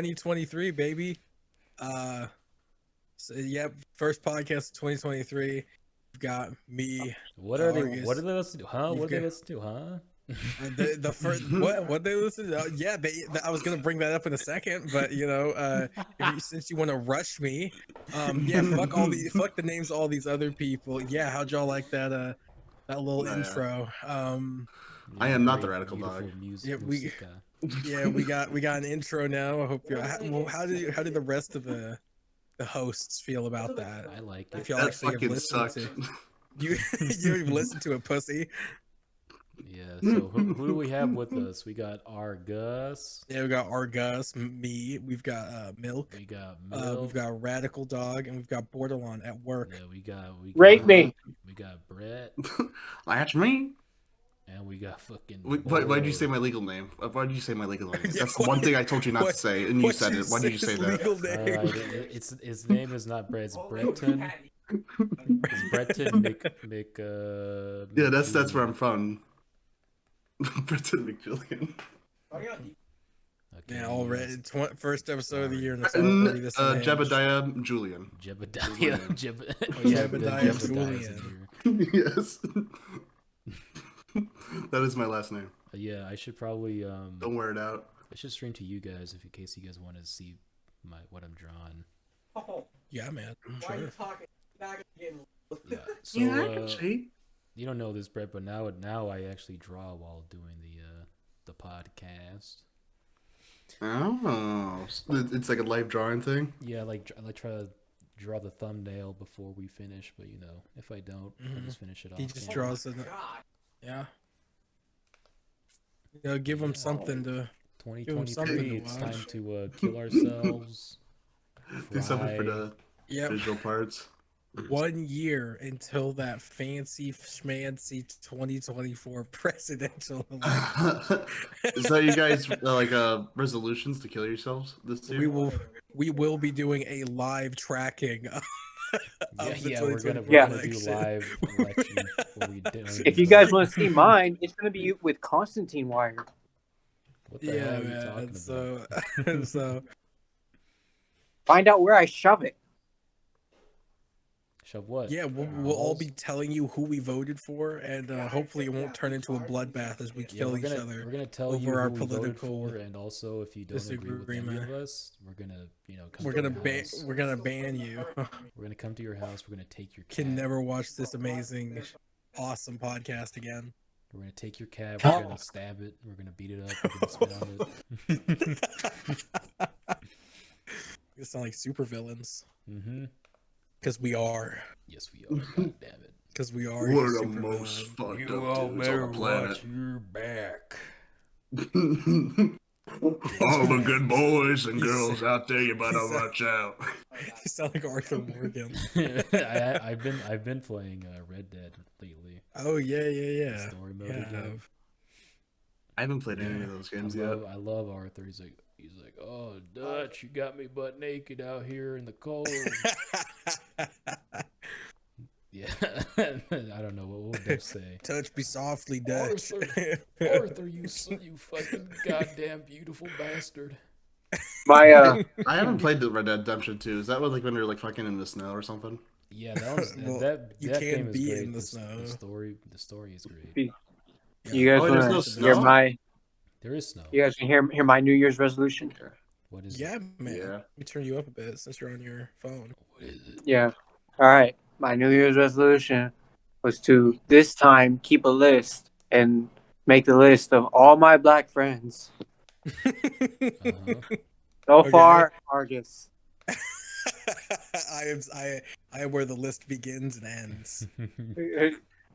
2023, baby. So yeah, first podcast of 2023. You've got me. What are they? Argus. What are they listening to? Huh? You've What are they got- listening to? Huh? the first what they listen to? Yeah, I was gonna bring that up in a second, but since you want to rush me, yeah, fuck the names of all these other people. Yeah, how'd y'all like that that little intro? I am not the Great, radical beautiful dog. We got an intro now. I hope you. How did the rest of the hosts feel about that? I like If it. y'all That actually have fucking listened sucked. to you, you even listened to a pussy. Yeah. So who do we have with us? We got Argus. Yeah, we got Argus, me. We've got Milk. We got Milk. We've got Radical Dog, and we've got Bordelon at work. Yeah, we got Rate me. We got Bret, That's me. and we got fucking. Why did you say my legal name? Why did you say my legal name? Yeah, That's one thing I told you not to say, and you said it. Why did you say that? Legal name? It's his name is not Bret. It's Breton. It's Breton Mc. Yeah, that's where I'm from. Bretton McJulian. Okay, Yeah, already. First episode of the year. And it's And, already this age. Jebediah Julian. Jebediah. Jebediah Julian. Yes. That is my last name. Yeah, I should probably Don't wear it out. I should stream to you guys in case you guys want to see what I'm drawing. Yeah, man. Why are you Sure. talking? You're not gonna get Yeah. So Yeah, I can see. you don't know this, Brett, but now I actually draw while doing the podcast. Oh, it's like a live drawing thing. Yeah, I like try to draw the thumbnail before we finish, but if I don't, I'll just finish it off. He just camera. draws it. Yeah. Give him something to. Give him something 2023. to It's watch. time to kill ourselves. Do something for fly. the Yep. visual parts. 1 year until that fancy schmancy 2024 presidential election. Is that you guys resolutions to kill yourselves this year? We will be doing a live tracking. Yeah, we're gonna do election. live election before we do. If you guys want to see mine, it's gonna be with Constantine wire. What the hell Yeah, are you man. talking So, about? so Find out where I shove it. Shove what? yeah, we'll all be telling you who we voted for, and hopefully it won't turn into a bloodbath as we kill we're each gonna, other. We're gonna tell over you our who we voted political for, and also if you don't agree with any disagreement. of us, we're gonna come We're to gonna your ban. house. We're gonna ban you. We're gonna come to your house. We're gonna take your cat. Can never watch this amazing, awesome podcast again. We're gonna take your cat. We're gonna stab it. We're gonna beat it up. We're gonna spit on it. You sound like supervillains. Mm-hmm. Because we are. Yes, we are. God damn it. Because we are. One of the supervillains. most fucked up dudes on the planet. your back. All the good boys and He girls said- out there, you better he said- watch out. You sound like Arthur Morgan. I've been playing Red Dead lately. Oh yeah. Story mode Yeah. again. I haven't played any of those games yet. I love Arthur. He's like, oh Dutch, you got me butt naked out here in the cold. Yeah, I don't know what would Dutch say. Touch me softly, Dutch. Arthur, you fucking goddamn beautiful bastard. My I haven't played the Red Dead Redemption 2. Is that what, like when they're like fucking in the snow or something? Yeah, that was Well, that. you That can game is be great. in the snow. The story is great. you guys Oh, there's want no to hear snow? my? There is snow. You guys can hear my New Year's resolution. What is Yeah, it? man. Yeah. Let me turn you up a bit since you're on your phone. What is it? Yeah. All right. My New Year's resolution was to this time keep a list and make the list of all my black friends. Uh-huh. So Okay. far, Argus. I am where the list begins and ends.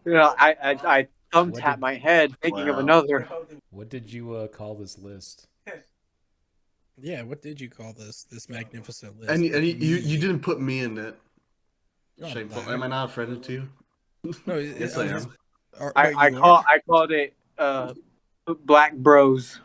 I thumb What tap did- my head thinking of Wow. another. What did you call this list? Yeah, what did you call this magnificent list? And you didn't put me in it. You're not Shameful. black. Am I not a friend to you? No, Yes, I am. I called it Black Bros.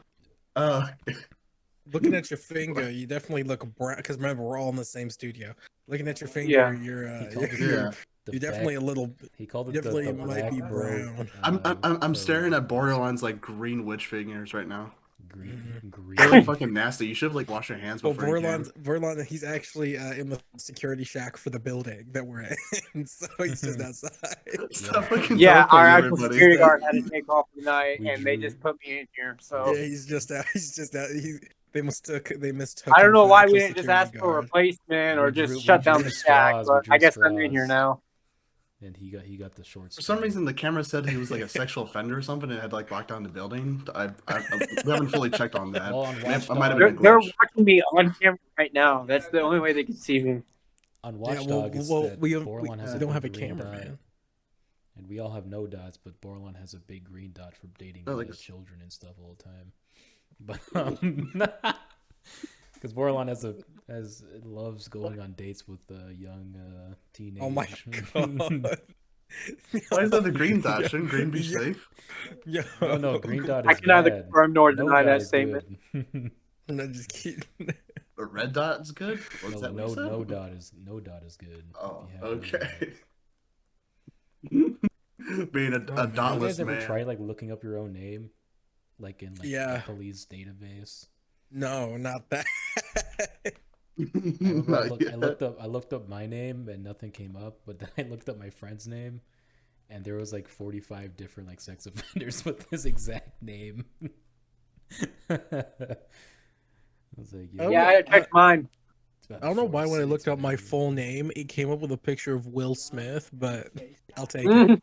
Looking at your finger, you definitely look brown. Because remember, we're all in the same studio. Looking at your finger, Yeah. you're He called it Yeah. the you're definitely a little. He called it definitely the might black be bro. brown. I'm code. staring at Borderlands like green witch fingers right now. Green. They're like fucking nasty. You should have like washed your hands Well, before you came. Bordelon, he's actually in the security shack for the building that we're in, so he's just outside. Stop fucking Yeah, our teleporting actual everybody. security guard had to take off for the night, We and they drew- just put me in here. So Yeah, he's just out. He's just out. They mistook I don't him know for why actual we didn't just ask security for a guard. replacement or We just drew- shut we down drew the shack. straws, But we I drew guess I'm in here straws. now. And he got the shorts. For some reason, the camera said he was like a sexual offender or something, and it had like locked down the building. We haven't fully checked on that. Well, on I might have Watchdog- been a They're glitch. watching me on camera right now. That's the only way they can see me. On Yeah, Watchdog, it's that Bordelon has a don't big have a green camera, dot, man. and we all have no dots, but Bordelon has a big green dot for dating Oh, like a- children and stuff all the time. But because Bordelon loves going on dates with young teenage. Oh my god. Why is that the green dot? Shouldn't green be Yeah. safe? Yo. No, green dot I is can neither bad. confirm nor No deny dot that is statement. good. No, just kidding. A red dot is good. Or is that what you said? no dot is good. Oh, You have no dot. okay. Being a Have you dotless guys ever man. tried like looking up your own name, like in like Yeah. the police database? No, not that. I remember I, Not yet. I looked up my name and nothing came up, but then I looked up my friend's name, and there was like 45 different like sex offenders with this exact name. I was like, Oh, Yeah, I checked mine. it's about I don't know why when I 46, looked up my whatever. full name, it came up with a picture of Will Smith, but I'll take Mhm. it.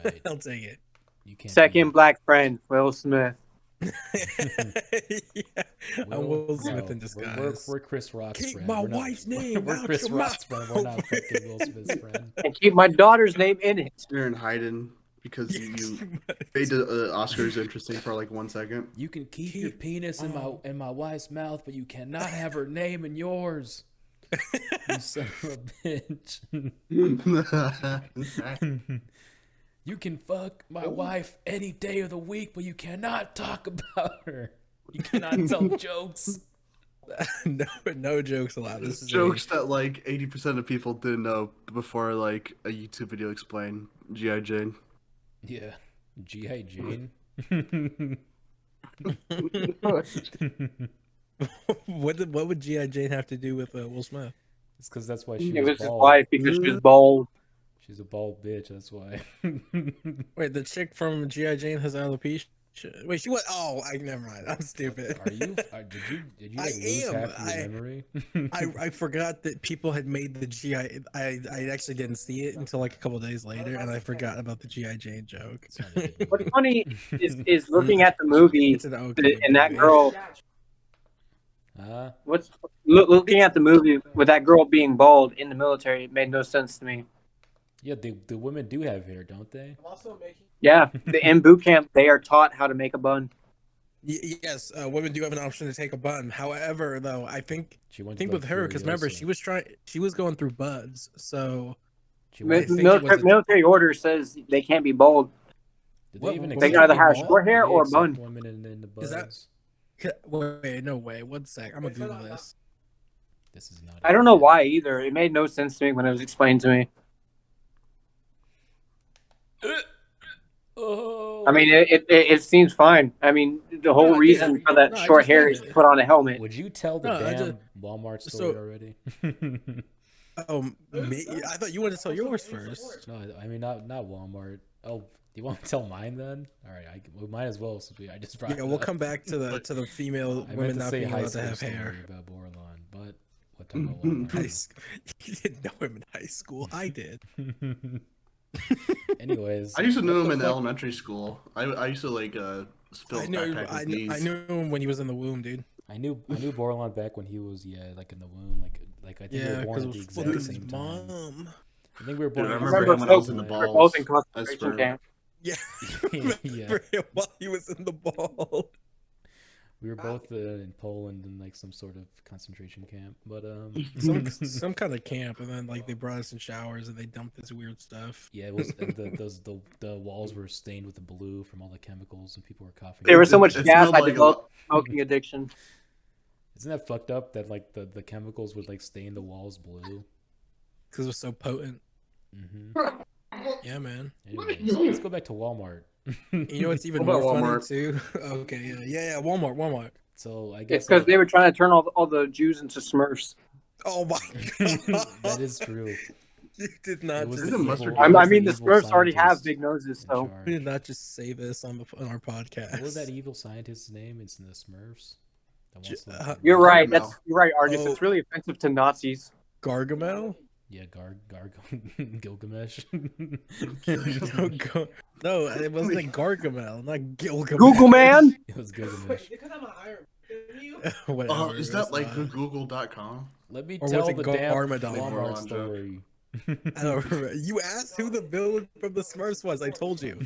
Right. I'll take it. You can't Second do black friend, Will Smith. Yeah, that. I'm Will Smith no, in we're- disguise. We're Chris Rock's Keep friend. my We're not- wife's name We're out Chris your Rock's friend. We're not mouth. fucking Will Smith's friend. And keep my daughter's name in it. You're in hiding because you made the Oscars interesting for like 1 second. You can keep your penis in my wife's mouth, but you cannot have her name in yours. You son of a bitch. You can fuck my wife any day of the week, but you cannot talk about her. You cannot tell jokes. no jokes allowed. This is Jokes that like 80% of people didn't know before like a YouTube video explained G.I. Jane. Yeah. G.I. Jane. what would G.I. Jane have to do with Will Smith? It's because that's why she It was was his bald. wife because she was bold. She's a bald bitch, that's why. Wait, the chick from G.I. Jane has alopecia. Wait, she was. Oh, never mind. I'm stupid. Are you? Did you I like, lose am. half your memory? I forgot that people had made the GI. I actually didn't see it until like a couple days later, and I forgot about the GI Jane joke. It's not a good What's movie. funny is looking at the movie It's an okay and that movie. girl. Looking at the movie with that girl being bald in the military, it made no sense to me. Yeah, the women do have hair, don't they? Yeah, in boot camp they are taught how to make a bun. Yes, women do have an option to take a bun. However, though, I think She went with like, her, because remember Furiosa. she was going through buds, so She I went, think it was a- Military order says they can't be bald. did what- they even what They was can it? either have Bald? short hair did they or accept bun. women in the Is that- buds? wait, no way. One sec, I'm gonna Google this. This is not. I don't know why either. It made no sense to me when it was explained to me. Oh. I mean, it seems fine. I mean, the whole No, I reason did. for that No, I short just hair read is to it. put on a helmet. Would you tell the No, I damn just- Walmart so- story already? Oh, me? I thought you wanted to tell yours first. No, I mean not Walmart. Oh, do you want to tell mine then? All right, we might as well since I just brought. Yeah, it we'll up. come back to the female I women meant to not say being high allowed to school have story hair. about Bordelon, but what talk about Walmart? You didn't know him in high school. I did. Anyways, I used to know what him the in fuck- elementary school. I used to like fill I his knew. backpack I, with kn- I bees. knew him when he was in the womb, dude. I knew Bordelon back when he was like in the womb, like I think we Yeah, were born because at it the was full exact of his same time. mom. I think we were born. Dude, I at the remember same him when I was in time. the We're balls. both in as concentration sperm. camp. Yeah, Yeah. remember him while he was in the ball. We were both in Poland in like some sort of concentration camp, but Some kind of camp, and then like they brought us in showers and they dumped this weird stuff. yeah, it was the walls were stained with the blue from all the chemicals and people were coughing. There was so much It gas smelled I like a developed smoking addiction. Isn't that fucked up that like the chemicals would like stain the walls blue? Because it was so potent. Mm-hmm. Yeah, man. Anyways, let's go back to Walmart. You know what's even What more about funny Walmart? too? Okay, yeah, Walmart. So I It's guess because they were trying to turn all the Jews into Smurfs. Oh my god, that is true. You did It not was just the Isn't say, mustard evil. good? It I was the mean, the evil Smurfs already have scientist big noses, in so we charge. did not just say this on our podcast. What was that evil scientist's name? It's in the Smurfs. That wants to, like, get you're rid of- right. Gargamel. You're right, Argus. Oh. It's really offensive to Nazis. Gargamel? Yeah, Gilgamesh. No, it wasn't a Gargamel, not Gilgamesh. Google man. It was Gilgamesh. Whatever. Is it that was like not. Google.com? Let me Or was tell it the damn Garmadon? Walmart Bordelon joke. story. I don't remember. You asked who the villain from the Smurfs was. I told you.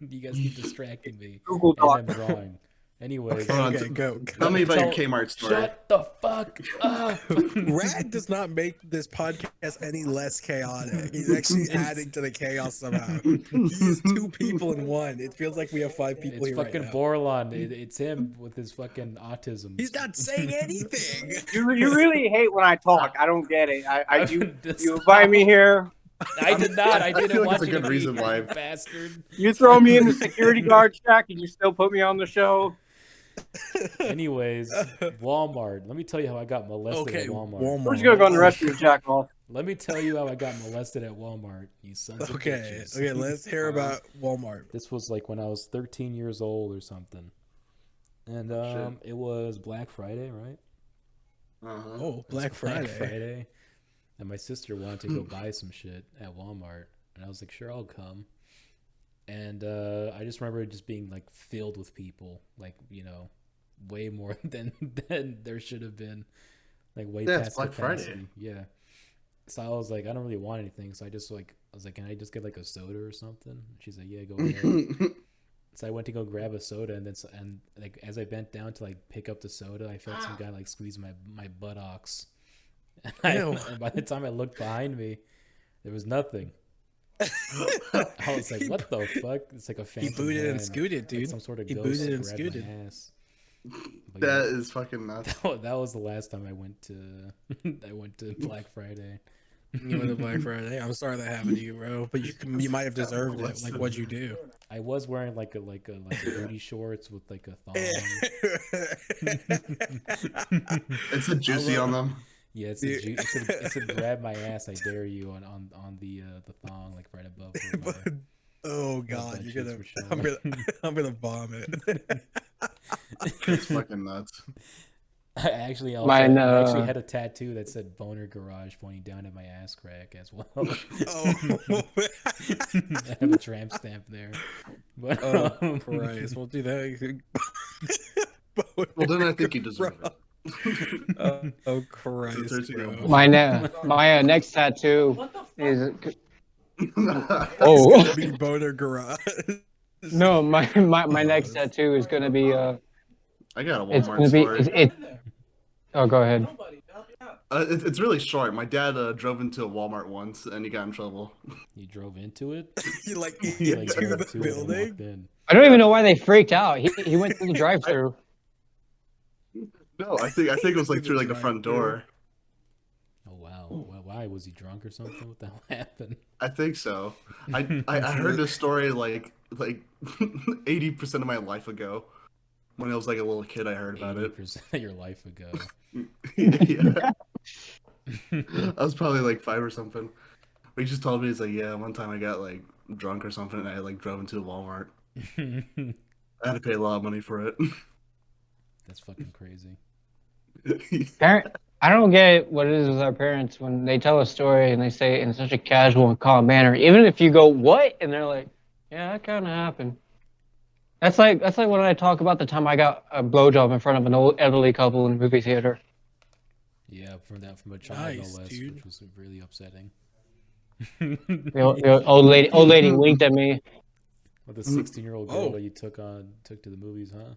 You guys keep distracting me. Google And Doc. I'm drawing. Anyways, Hold on, Okay, go. Tell me about your Kmart story. Shut the fuck up. Rad does not make this podcast any less chaotic. He's actually adding to the chaos somehow. He's two people in one. It feels like we have five people It's here fucking right now. Bordelon. It's him with his fucking autism. He's not saying anything. You really hate when I talk. I don't get it. You Just invite me here. I did not. I I feel didn't like want it's a you to good be reason here, why. you bastard. You throw me in the security guard shack and you still put me on the show. Anyways, Walmart. Let me tell you how I got molested Okay, at Walmart. Walmart. We're just gonna go in the restroom, jack off. Let me tell you how I got molested at Walmart. You sons of Okay, bitches. okay, let's hear about Walmart. This was like when I was 13 years old or something. And it was Black Friday, right? Uh-huh. Oh, It was Black Friday. And my sister wanted to go buy some shit at Walmart. And I was like, sure, I'll come. And I just remember it just being like filled with people, like, you know, way more than there should have been, like way Yeah, it's past Black capacity. Friday. Yeah. So I was like, I don't really want anything. So I was like, can I just get like a soda or something? She's like, yeah, go ahead. So I went to go grab a soda, and like as I bent down to like pick up the soda, I felt some guy like squeeze my buttocks. Ew. And by the time I looked behind me, there was nothing. I was like, what the fuck? It's like a He phantom booted and hand, scooted, like dude. some sort of He ghost booted and grabbed scooted. my ass. But That yeah, is fucking nuts. that was the last time I went to Black Friday. You went to Black Friday. I'm sorry that happened to you, bro. But you might have deserved it. Like, what'd you do? I was wearing like a booty shorts with like a thong. It's a juicy on them. Yeah, it said grab my ass, I dare you on the thong like right above. Where my- Oh my god, butt you're cheeks gonna. were showing. I'm gonna vomit. It's fucking nuts. I actually Mine, I actually had a tattoo that said "Boner Garage" pointing down at my ass crack as well. Oh, I have a tramp stamp there. But oh Christ! Well, do that. Well, then I think you deserve it. Oh Christ! 13-year-old. Bro. My next tattoo is Oh, be boner garage. no my next tattoo is gonna be I got a it's Walmart gonna be story. oh go ahead. It's really short. My dad drove into a Walmart once and he got in trouble. you drove into it. You like You, like, into drove the to it and building? walked in. I don't even know why they freaked out. He went through the drive-through. No, I think it was like through like the front door. Oh wow! Why was he drunk or something? What the hell happened? I think so. I heard this story like 80% of my life ago. When I was like a little kid, I heard about it. 80% of your life ago. Yeah. I was probably like 5 or something. But he just told me, he's like, yeah, one time I got like drunk or something and I like drove into a Walmart. I had to pay a lot of money for it. That's fucking crazy. I don't get what it is with our parents when they tell a story and they say it in such a casual and calm manner. Even if you go, what? And they're like, yeah, that kind of happened. That's like when I talk about the time I got a blowjob in front of an old elderly couple in the movie theater. Yeah, from a child Nice, no less, dude. which was really upsetting. The old lady winked at me. With the 16-year-old girl Oh. that you took to the movies, huh?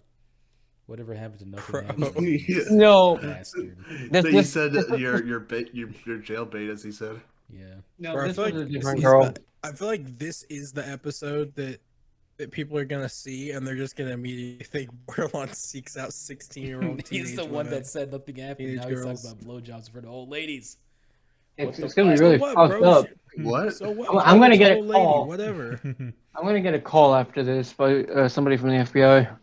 Whatever happened to nothing Bro. happened? Yeah. No, Bastard. That you this said your jail bait, as he said. Yeah. no, Bro, I this feel was like a this different is girl. I feel like this is the episode that people are gonna see, and they're just gonna immediately think Bordelon seeks out 16-year-old. He's the one women. that said nothing happened. Teenage Now he's girls. talking about blowjobs for the old ladies. It's gonna be So really what, fucked bro? up. What? So what? I'm gonna It's get an a old lady, call. whatever. I'm gonna get a call after this by somebody from the FBI.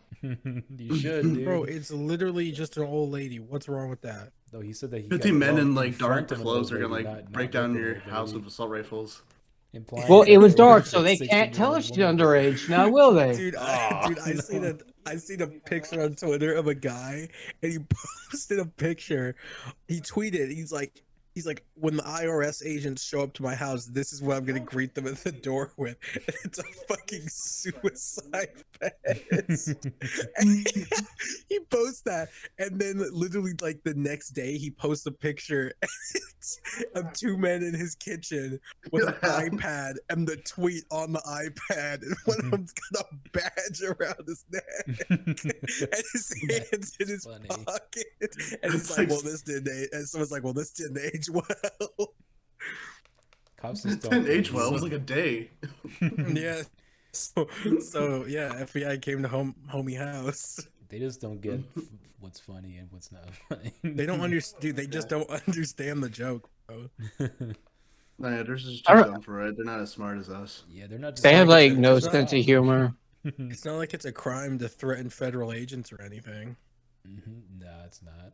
You should, dude. Bro, it's literally just an old lady. What's wrong with that? No, he said that he 50 got men drunk in like dark front of an clothes old are gonna lady, like not break with down an your old house lady, with assault rifles. implying Well, that it was there dark, a so they can't tell 16-year-old if she's woman. underage. Now, will they? Dude, Oh, I seen a picture on Twitter of a guy, and he posted a picture. He tweeted, he's like, when the IRS agents show up to my house, this is what I'm gonna greet them at the door with. And it's a fucking suicide vest. And he posts that, and then literally like the next day, he posts a picture of two men in his kitchen with an iPad and the tweet on the iPad, and one of them's got a badge around his neck and his hands in his funny. pocket, and he's It's like, like- "Well, this didn't age," and someone's like, "Well, this didn't age well." Cops It just don't didn't age believe well. It was him. like a day. Yeah. So yeah, FBI came to homie house. They just don't get what's funny and what's not funny. They don't understand. Dude, they just don't understand the joke, bro. No, yeah, they're just I too don't- dumb for it. They're not as smart as us. Yeah, they're not. Just They have like like it's no not- sense of humor. It's not like it's a crime to threaten federal agents or anything. No, it's not.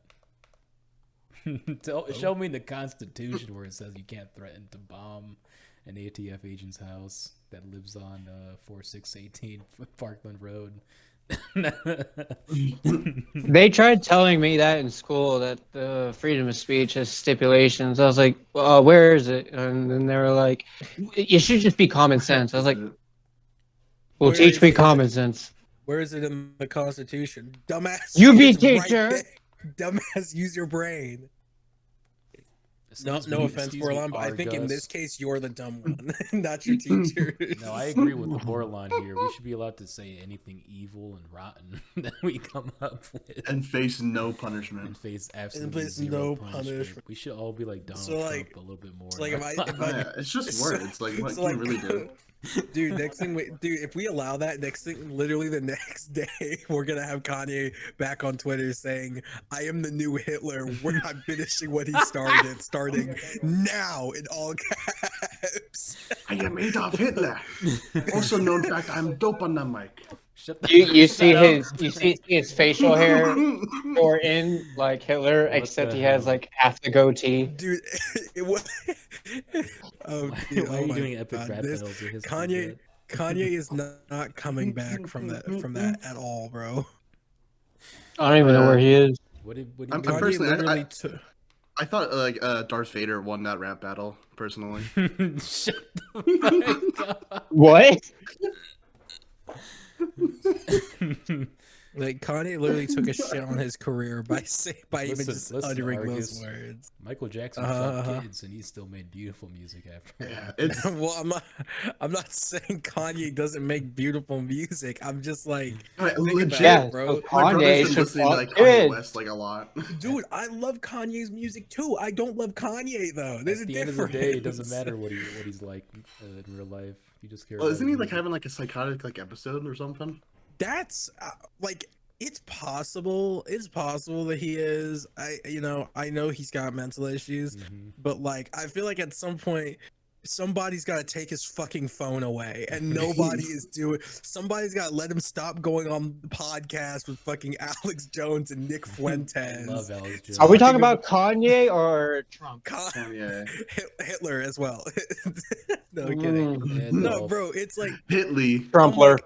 Show me the Constitution where it says you can't threaten to bomb an ATF agent's house that lives on 4618 Parkland Road. They tried telling me that in school that the freedom of speech has stipulations. I was like, where is it? And then they were like, it should just be common sense. I was like, well, Where teach is me it? common sense. Where is it in the Constitution? Dumbass. You be it's right teacher. there. Dumbass, use your brain. No, Excuse no me, offense, excuse me, Bordelon, but I think in Argus. this case you're the dumb one, not your teacher. No, I agree with the Bordelon here. We should be allowed to say anything evil and rotten that we come up with And face no punishment. and face absolutely face zero no punishment. punishment. We should all be like Donald So, like- Trump a little bit more. so, like, in if our I- if lives. Yeah, it's just So- words. Like, what so, can you really do? Dude, next thing dude, if we allow that, next thing, literally the next day, we're gonna have Kanye back on Twitter saying, "I am the new Hitler. I'm finishing what he started, starting now in all caps." I am Adolf Hitler. Also known fact, I'm dope on the mic. Shut the You shut see up. his facial hair or in like Hitler, What except the he has hell? like half the goatee. Dude, it was. Oh, Why, dude, why oh are you my doing epic God, rap this- battles with his Kanye, Kanye is not coming back from that at all, bro. I don't even know where he is. What did I'm Kanye personally- literally took. I thought like Darth Vader won that rap battle. Personally, Shut the fuck up. What? Like Kanye literally took a shit on his career by even Listen, just listen, uttering Argus. those words. Michael Jackson Uh-huh. fucked kids and he still made beautiful music after. yeah, it's Well, I'm not saying Kanye doesn't make beautiful music. I'm just like, legit. legit, Yeah, bro. so My brother's Kanye been should listening to fuck like Kanye kids. West like a lot. dude, I love Kanye's music too. I don't love Kanye though. There's At a the end of difference. the day, it doesn't matter what he's like in real life. You just care. Well, about isn't he his like music. having like a psychotic like episode or something? That's like it's possible. It's possible that he is. I know he's got mental issues, Mhm. but like I feel like at some point somebody's got to take his fucking phone away, and nobody is doing. Somebody's got to let him stop going on the podcast with fucking Alex Jones and Nick I Fuentes. love Alex Jones. Are we talking about Kanye or Trump? Yeah, Hitler as well. No kidding. Yeah, No, Dolph. bro, it's like Hitler. Trumpler.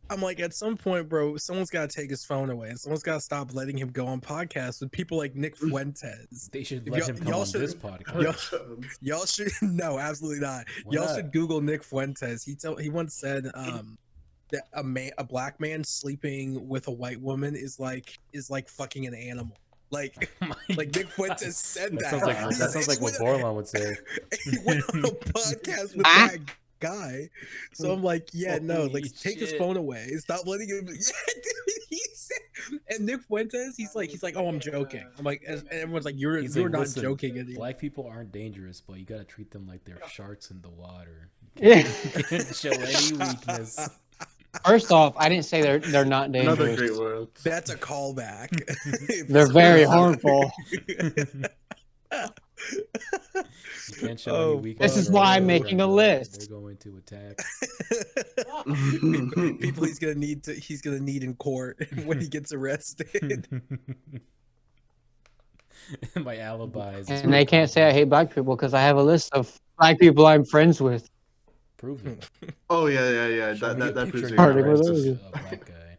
I'm like, at some point, bro, someone's got to take his phone away, and someone's got to stop letting him go on podcasts with people like Nick Fuentes. They should If let y'all- him come y'all on should- this podcast. y'all- Y'all should no, absolutely not. Why Y'all not? should Google Nick Fuentes. He once said that a black man sleeping with a white woman is like fucking an animal. Like Oh my like Nick God. Fuentes said that. That sounds like He that sounds said- like what he went- Bordelon would say. He went on a podcast with Ah. that guy. So I'm like, yeah, no, Holy like take his shit. phone away. Stop letting him. Yeah, dude, he said. And Nick Fuentes, he's like, oh, I'm joking. I'm like, and everyone's like, you're He's not like, "Listen, joking anymore. Black people aren't dangerous, but you gotta treat them like they're sharks in the water. Yeah. You can't show any weakness. First off, I didn't say they're not Another dangerous. great word. That's a callback. They're very harmful. You can't show Oh, any weakness. This is or why I'm they're making a gonna- list. They're going to attack. People he's gonna need in court when he gets arrested. My alibi is. And they can't say I hate black people because I have a list of black people I'm friends with. Prove it. Oh yeah. Show me a That picture proves of it. Party your with friends those. with a black guy.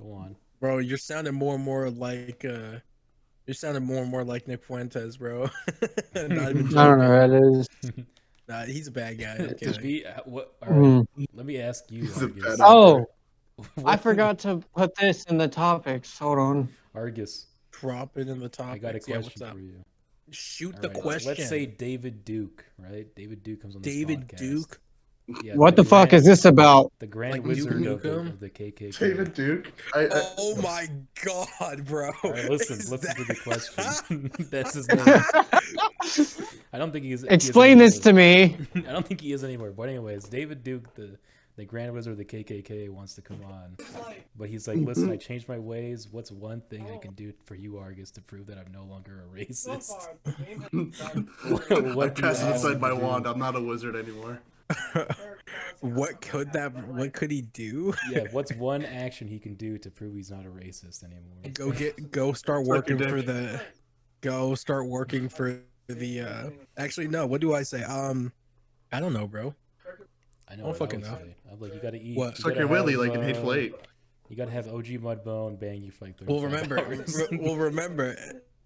Go on. Bro, you're sounding more and more like you're sounding more and more like Nick Fuentes, bro. Not even I don't know joking. who that is. Nah, he's a bad guy. I'm To kidding. be what? All right. Mm. Let me ask you, He's a Argus. bad- Oh, I What- forgot to put this in the topics. Hold on. Argus, Drop it in the top. I got a Yeah, what's question up? for you. Shoot All the right, question. Let's say David Duke, right? David Duke comes on this David podcast. Duke. Yeah, What the fuck is this about? The Grand Like Duke Wizard of Nukem? the KKK. David Duke. Oh my god, bro. All right, listen Is to the that- question. That's his name. I don't think he is. Explain this to me. I don't think he is anymore. But anyways, David Duke, the Grand Wizard of the KKK, wants to come on. But he's like, listen, I changed my ways. What's one thing I can do for you, Argus, to prove that I'm no longer a racist? I What do you cast it ask inside him my to do? wand. I'm not a wizard anymore. What could he do? Yeah, what's one action he can do to prove he's not a racist anymore? Go start Suck your working for dick. the actually no, what do I say? I don't know, bro. I know don't what I fucking would know. say. I'm like, you gotta eat. What? you Suck gotta your willy have, like in Hateful Eight. You gotta have OG Mudbone bang you for like 35 Well, remember, hours. remember,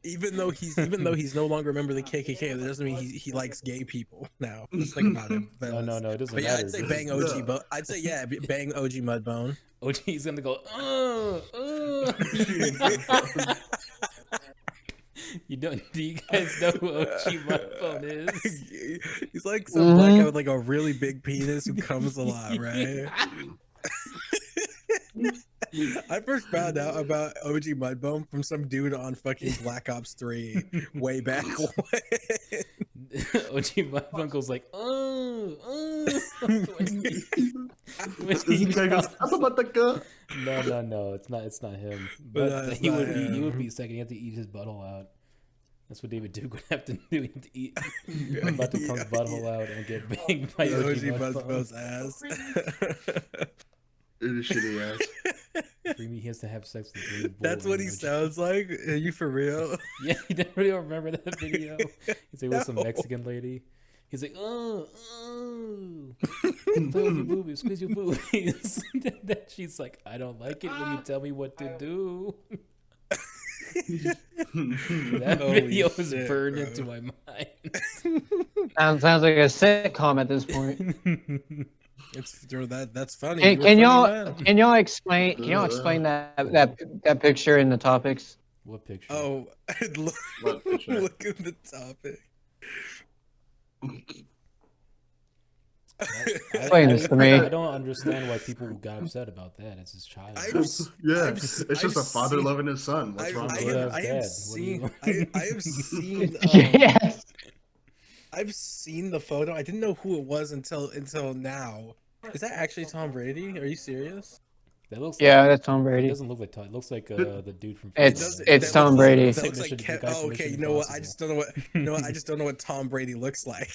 even though he's no longer a member of the KKK, that doesn't mean he likes gay people now. Let's think about it. No, it doesn't But yeah, matter. I'd say bang OG, but I'd say yeah, bang OG Mudbone. OG's gonna go. You don't? Do you guys know who OG Mudbone is? He's like some black guy with like a really big penis who comes a lot, right? I first found out about OG Mudbone from some dude on fucking Black Ops 3 way back when. OG Mudbone goes like, This guy goes, "Apabataka." No, it's not him. But But it's he not would him. he would be second. He have to eat his butthole out. That's what David Duke would have to do. He have to eat. I'm about to come butthole out and get banged by OG OG Mudbone. Mudbone's ass. It is shitty ass. He has to have sex with the That's what he sounds like. Are you for real? Yeah, you don't really remember that video. He's like with some No. Mexican lady. He's like, play with your boobies, squeeze your boobies. Then she's like, I don't like it when you tell me what to do. That Holy video was shit, burned bro. into my mind. Sounds like a sitcom at this point. It's that's funny. Can, You're a can funny y'all man. can y'all explain that picture in the topics? What picture? Oh, look, What picture? look at the topic. Explain this to me. I don't understand why people got upset about that. It's his child. Yeah, I've it's s- just a I've father seen- loving his son. What's wrong with that? I Dad, have what do seen. you- I have seen. Yes. I've seen the photo. I didn't know who it was until now. Is that actually Tom Brady? Are you serious? That looks Yeah, like, that's Tom it Brady. doesn't look like Tom. It looks like the dude from. It's- Family Guy. it's Tom Brady. That looks like Mission- Kev- the guy oh, from okay. Mission You know what? I Impossible. just don't know what. You know what? I just don't know what Tom Brady looks like.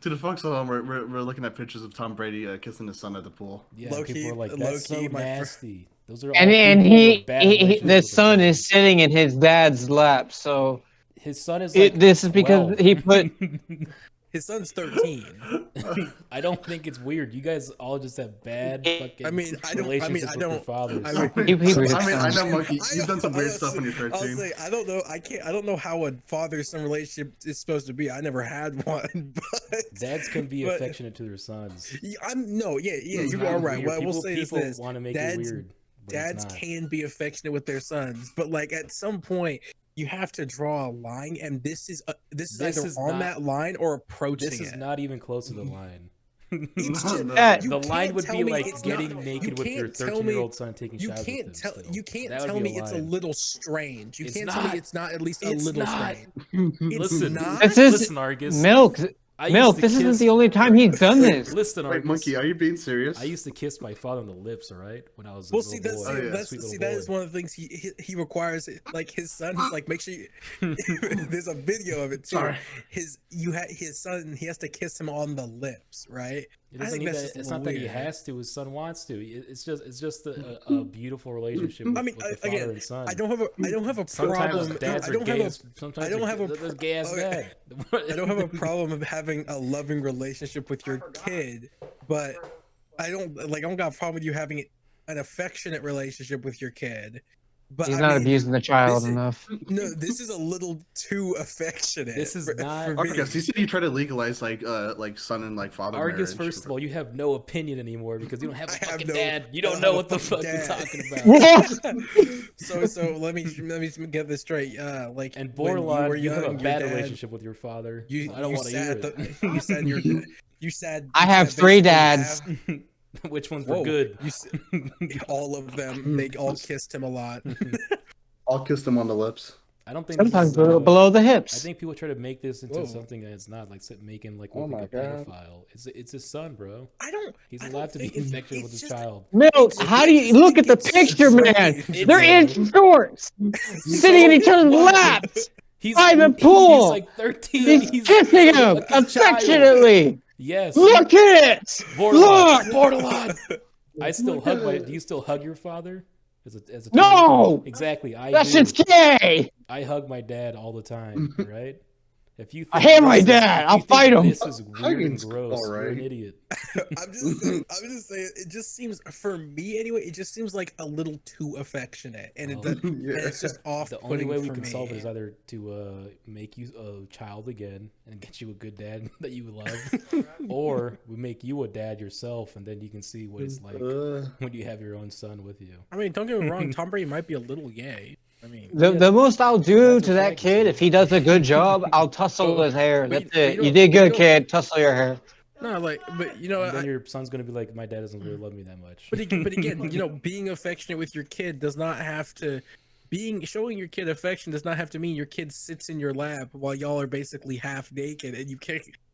To the folks at home, we're looking at pictures of Tom Brady kissing his son at the pool. Yeah, Low-key- people are like, low-key, that's so my fr- nasty. Those are And all and people he, with bad he relationships the with son their is sitting in his dad's lap. So His son is like this is because 12. he put. His son's 13. I don't think it's weird. You guys all just have bad fucking I mean, I don't- relationships with your fathers. I mean, I know, Monkey. You've done some weird stuff when you're I'll 13. say I don't know. I don't know how a father-son relationship is supposed to be. I never had one, but Dads can be but- affectionate to their sons. yeah, yeah. It's You not are right. weird. What we'll People- say is people this: want to make dads- it weird. But dads it's not. can be affectionate with their sons, but like at some point, you have to draw a line, and this is This either is on not- that line or approaching This is it. not even close to the line. It's No, just- no. Yeah, you The line can't would tell be me like it's getting not- naked you with your can't tell me- 13-year-old son taking You showers can't with tell. him. You still. can't That would tell be me it's a line. little strange. You It's can't tell me not. it's not at least a It's little not. strange. It's Listen. not. This is Listen, Argus. milk. Milk, this isn't the only time he's done this. Listen, Wait, Argus, Monkey, are you being serious? I used to kiss my father on the lips, all right, when I was a Well, little see, that's, boy. yeah. that's sweet see, little that is boy. one of the things he requires. Like his son, he's like, make sure you, there's a video of it too. Sorry. His son, he has to kiss him on the lips, right? It I doesn't think need that's that. just It's a not that he weird. has to. His son wants to. It's just a beautiful relationship with, I mean, with the father again, and son. I don't have a Sometimes problem. dads I are don't gay. have a as- Sometimes I don't have a there's gay ass okay. dad. I don't have a problem of having a loving relationship with your kid, but I don't got a problem with you having an affectionate relationship with your kid. But He's I not mean, abusing the child this is- enough. No, this is a little too affectionate. This is for not- me. Argus, you said you try to legalize like son and like father Argus, marriage. first of all, you have no opinion anymore because you don't have a I have fucking no- dad. You I don't don't know have a what the fucking fuck you're dad. talking about. So let me get this straight. Like And when Bordelon, you have a young, your bad dad- relationship with your father. You, I don't you want to hear said it. you said you said I you have said 3 basically dads. Which ones Whoa, were good? You all of them. They all kissed him a lot. I'll kiss them on the lips. I don't think Sometimes this is, below the I hips. think people try to make this into Whoa. something that it's not, like making like Oh look my like a God. pedophile. It's his son, bro. I don't. He's I don't allowed to be think it's- affectionate with it's his just- child. Milk, It's- how I do you just look think at the it's picture, man? strange. They're in shorts, sitting in each other's What? laps He's by the He's pool. like 13. He's kissing a him fucking child. affectionately. Yes. Look at it. Bordelon. Look. Bordelon. I still hug my. Do you still hug your father? As a No. Exactly. I That do. shit's gay. I hug my dad all the time. Right. If you I think hate my this is- dad. if I'll you think fight him. This is weird and Hugging's gross. You're an alright. idiot. I'm just saying. It just seems, for me anyway, it just seems like a little too affectionate, and Well, and it's just off. The only way we can solve it is either to make you a child again and get you a good dad that you love, or we make you a dad yourself, and then you can see what it's like when you have your own son with you. I mean, don't get me wrong. Tom Brady might be a little gay. I mean, The most I'll do That's to a that fact. kid, if he does a good job, I'll tussle his hair. but That's you it. don't- You did you good, don't- kid. Tussle your hair. no, like, but you know, And then your son's gonna be like, my dad doesn't really love me that much. but again, you know, being affectionate with your kid does not have to. Showing your kid affection does not have to mean your kid sits in your lap while y'all are basically half naked and you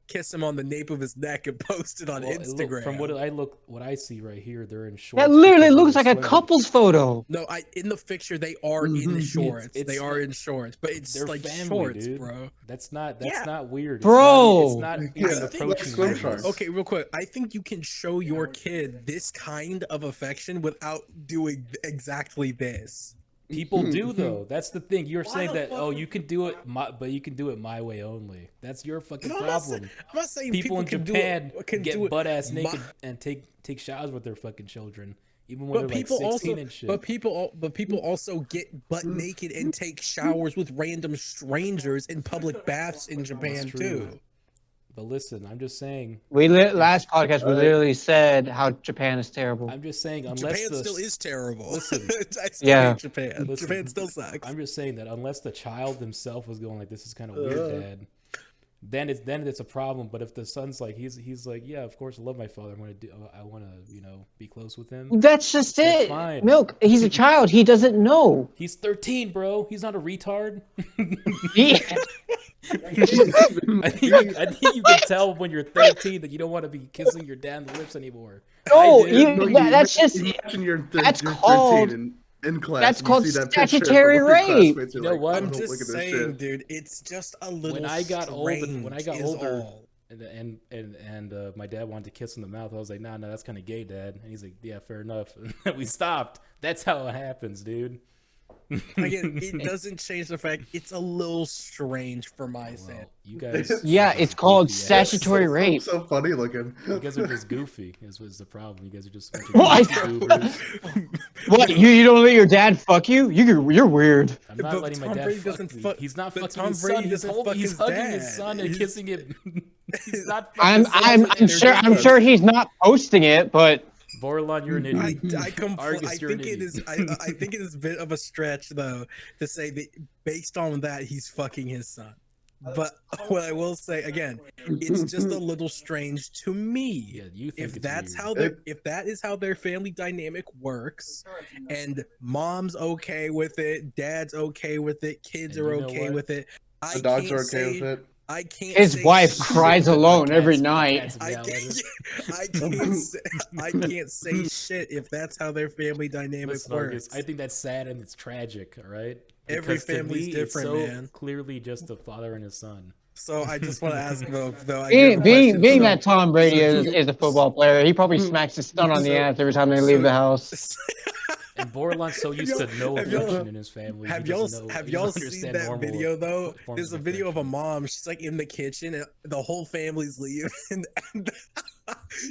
kiss him on the nape of his neck and post it on Well, Instagram. from what I see right here, they're in shorts. That literally because looks they're like a swimming. couple's photo. No, in the picture they are in shorts. It's- They are in shorts, but it's They're like family, shorts, dude. bro. That's not Yeah. weird, Bro. It's not even Yeah, approaching like swim weirdness. trunks. Okay, real quick. I think you can show your kid this kind of affection without doing exactly this. People do though. That's the thing. You're saying the that fuck- you can do it, but you can do it my way only. That's your fucking No, I'm problem. not saying People in can Japan do it, can get do it butt ass my- naked and take showers with their fucking children, even when But they're like people 16 also, and shit. but people also get butt naked and take showers with random strangers in public baths in Japan true. too. But listen, I'm just saying. Last podcast we literally said how Japan is terrible. I'm just saying. Unless Japan the, still is terrible. Listen. I still Yeah. hate Japan. Listen. Japan still sucks. I'm just saying that unless the child himself was going like, "This is kind of weird, Dad," then it's a problem. But if the son's like, he's like, "Yeah, of course, I love my father. I want to be close with him." That's just That's it. fine. Milk. He's a child. He doesn't know. He's 13, bro. He's not a retard. He, I think you can tell when you're 13 that you don't want to be kissing your dad on the lips anymore. no, I do. that's just. Imagine you're that's you're called- 13 in class. that's and you called see that picture, statutory but your rape. classmates are You know like, what? "Oh, I'm look just at this saying, shit." dude. It's just a little. When I got older, strange, and my dad wanted to kiss in the mouth, I was like, "Nah, that's kind of gay, Dad." And he's like, "Yeah, fair enough." And we stopped. That's how it happens, dude. Again, it doesn't change the fact it's a little strange for my Well, sense. you guys. Yeah, are just it's called goofy ass. statutory rape. So funny looking. You guys are just goofy. Is the problem? You guys are just. What? goobers. What? You don't let your dad fuck you? You're weird. I'm not But letting my Tom dad Brady fuck doesn't me. fuck- He's not but fucking Tom his Brady son. He's, doesn't fuck he's his hugging dad. his son and He's- kissing him. He's not. fucking I'm his son. I'm sure he's not posting it, but Bordelon, you're an idiot. Argus, you're an think it idiot. is. I think it is a bit of a stretch though to say that based on that he's fucking his son. But what I will say again, it's just a little strange to me. Yeah, you think If it's that's weird. how their if that is how their family dynamic works, and mom's okay with it, dad's okay with it, kids And are you know okay what? with it. I The dogs can't are okay say, with it. I can't. His say wife shit. cries alone every Cats- night. cats I meow at her. can't, I can't say shit if that's how their family dynamic Listen, Argus, works. I think that's sad and it's tragic. All right. Every Because to family's me, different, it's so man. clearly just a father and his son. So I just want to ask though. I do have a Being question. being So- that Tom Brady so do is, you- is a football player, he probably smacks his son on the so- ass every time they leave the house. And Bordelon's so used to no have y'all- affection in his family. Have he y'all doesn't know- have he y'all doesn't seen understand that normal video though? forms There's a of video of a affection. mom. She's like in the kitchen and the whole family's leaving. And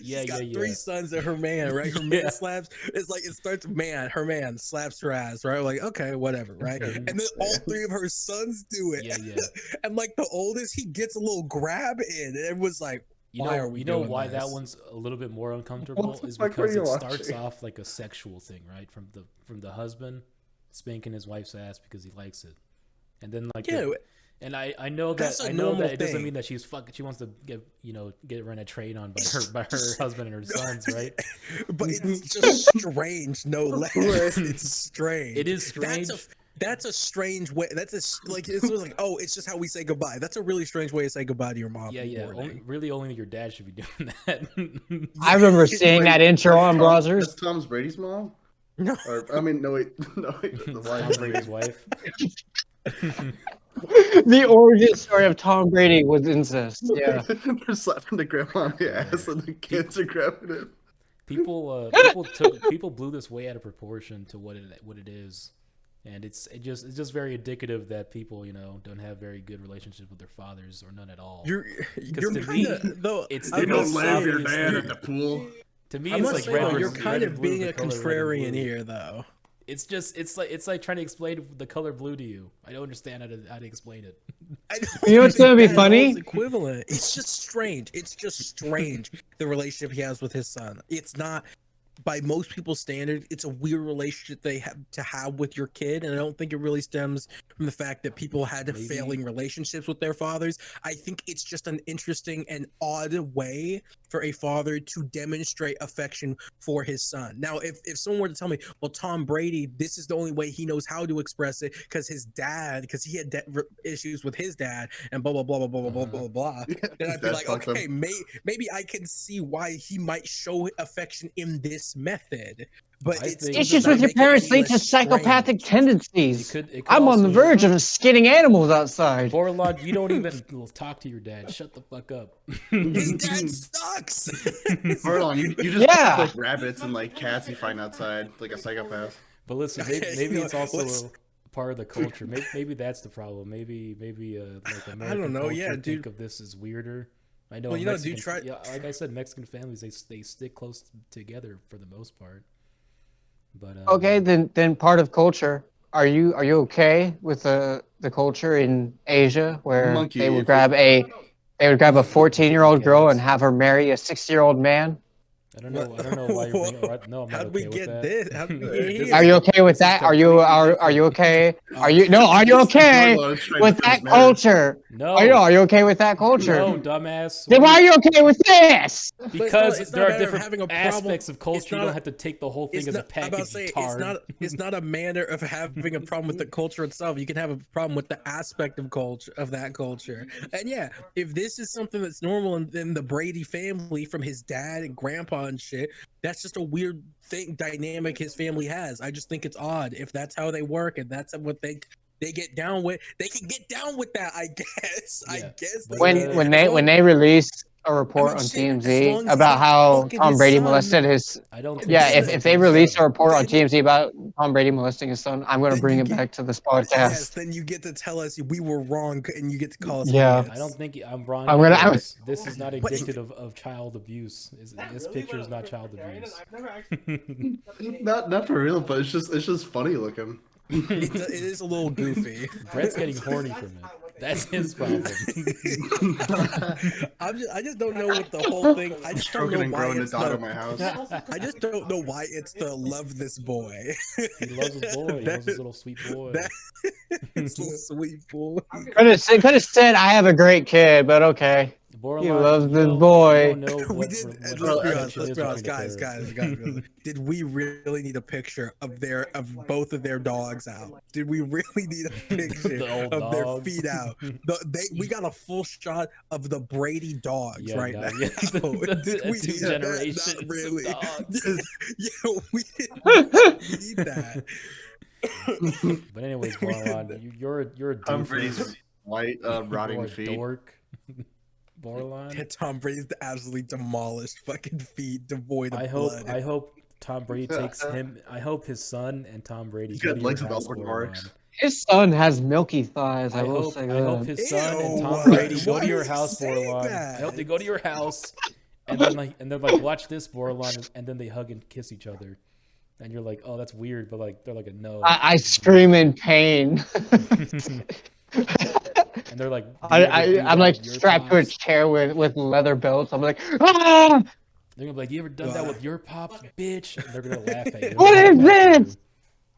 she's got 3 sons and her man, right? Her man Yeah. slaps. It's like it starts. Her man slaps her ass, right? Like okay, whatever, right? And then all 3 of her sons do it. Yeah, yeah. And like the oldest, he gets a little grab in, and it was like, why are we you know doing why this? that one's a little bit more uncomfortable What the is fuck were because you it starts watching? off like a sexual thing, right? From the husband spanking his wife's ass because he likes it, and then like Yeah. and I know That's that a I know normal that it doesn't thing. mean that she wants to get run a train on by her husband and her sons, right? But it's just strange, no less. It's strange. It is strange. That's a strange way. Like it's like, oh, it's just how we say goodbye. That's a really strange way to say goodbye to your mom. Yeah, in the yeah. morning. Only your dad should be doing that. I remember seeing that intro on That's Brazzers. Tom's Brady's mom? No. Or, I mean, no, wait. The Tom wife. Brady's wife. The origin story of Tom Brady was incest. Yeah. They're slapping the grandma on the ass and the kids are grabbing it. People blew this way out of proportion to what it is, and it's just very indicative that people don't have very good relationships with their fathers or none at all. You're to kinda, me, though. it's I You must don't say- love your it's- dad at the pool. To me, I it's must like say, red though, versus you're kind red of and blue, being the a color red and contrarian blue. here, though. It's like trying to explain the color blue to you. I don't understand how to explain it. I don't You know what's think gonna be that at all funny? is equivalent. It's just strange. It's just strange the relationship he has with his son. It's not, by most people's standard, it's a weird relationship they have to have with your kid, and I don't think it really stems from the fact that people had Maybe. failing relationships with their fathers. I think it's just an interesting and odd way for a father to demonstrate affection for his son. Now, if someone were to tell me, well, Tom Brady, this is the only way he knows how to express it because he had issues with his dad and blah blah blah blah blah blah blah blah, then I'd be like, okay, maybe I can see why he might show affection in this method. But I it's think- Issues with your parents lead to psychopathic tendencies. I'm on the verge of skinning animals outside. Bordelon, you don't even talk to your dad. Shut the fuck up. His dad sucks. Bordelon, you just Yeah. like rabbits and like cats you find outside, like a psychopath. But listen, Okay, maybe you know, it's also let's- part of the culture. Maybe that's the problem. Maybe like American don't know, culture yeah, think dude. of this as weirder. I know. Well, you know, dude, Mexican, yeah, like I said, Mexican families they stick close together for the most part. But Okay, then part of culture. Are you okay with the culture in Asia where Monkey, they would if grab a 14-year-old girl and have her marry a 60-year-old man? I don't know why you're bringing. No, I'm not How'd okay we with get that. this? How'd we get here? Are you okay with This is that? Are you okay? Are you okay Bordelon is trying to with defend that his marriage. culture? No. Are you okay with that culture? No, dumbass. Then why are you okay with this? Because it's not there a are matter of different having a problem. aspects of It's culture. You not don't a- have to take the whole thing It's as a not, I'm about package. to say, Tard. it's not a manner of having a problem with the culture itself. You can have a problem with the aspect of that culture. And yeah, if this is something that's normal in the Brady family from his dad and grandpa and shit, that's just a weird dynamic his family has. I just think it's odd if that's how they work and that's what they get down with. They can get down with that, I guess. Yeah. I guess they When can. when As they long- when they release a report I mean, on shit, as long TMZ as about he's how fucking Tom his Brady son. molested his I don't. Think yeah, it's if they his release a son. report on Then- TMZ about Tom Brady molesting his son, I'm gonna Then bring you it get- back to this Yes, podcast. then you get to tell us we were wrong and you get to call us Yeah. idiots. I don't think I'm wrong. I'm gonna- anyways. This is not But if- indicative of child abuse. This picture is not child abuse. Not for real, but it's just funny looking. It is a little goofy. Brett's getting horny from it. That's his problem. I just don't know what the whole thing. I just don't Stroking know and why growing a it's dog at my the. house. I just don't know why it's the love this boy. He loves his boy. He loves his little sweet boy. That- It's a sweet boy. Could have said I have a great kid, but okay. Borderline, He loves you this don't- boy. You don't know We what, did. what Let's the be connection honest. Let's is be honest, between the guys. pair. Did we really need a picture of both of their dogs out? Did we really need a picture The old of their dogs. feet out? We got a full shot of the Brady dogs Yeah, right no, now. yeah, Did we two need that? generations Not of really. dogs. Yeah, we didn't need that. But anyways, We Borderline, did you're a Tom doofus. Brady's white, rotting You're a feet. dork. Borderline. Tom Brady's absolutely demolished fucking feet devoid of blood. I hope Tom Brady takes him. I hope his son and Tom Brady He's go got to your legs with house, Albert Borderline. marks. His son has milky thighs. I will say I hope that. his son and Ew, Tom Brady go why to your are you house, saying Borderline. that? I hope they go to your house, and then like watch this, Borderline, and then they hug and kiss each other, and you're like, oh, that's weird, but like they're like a no. I scream in pain. And they're like, "Do you ever do I'm that like with your strapped to a pops?" chair with leather belts. I'm like, ah! They're gonna be like, "You ever done that with your pops, bitch?" And they're gonna laugh at you. What They're is gonna laugh at this? you.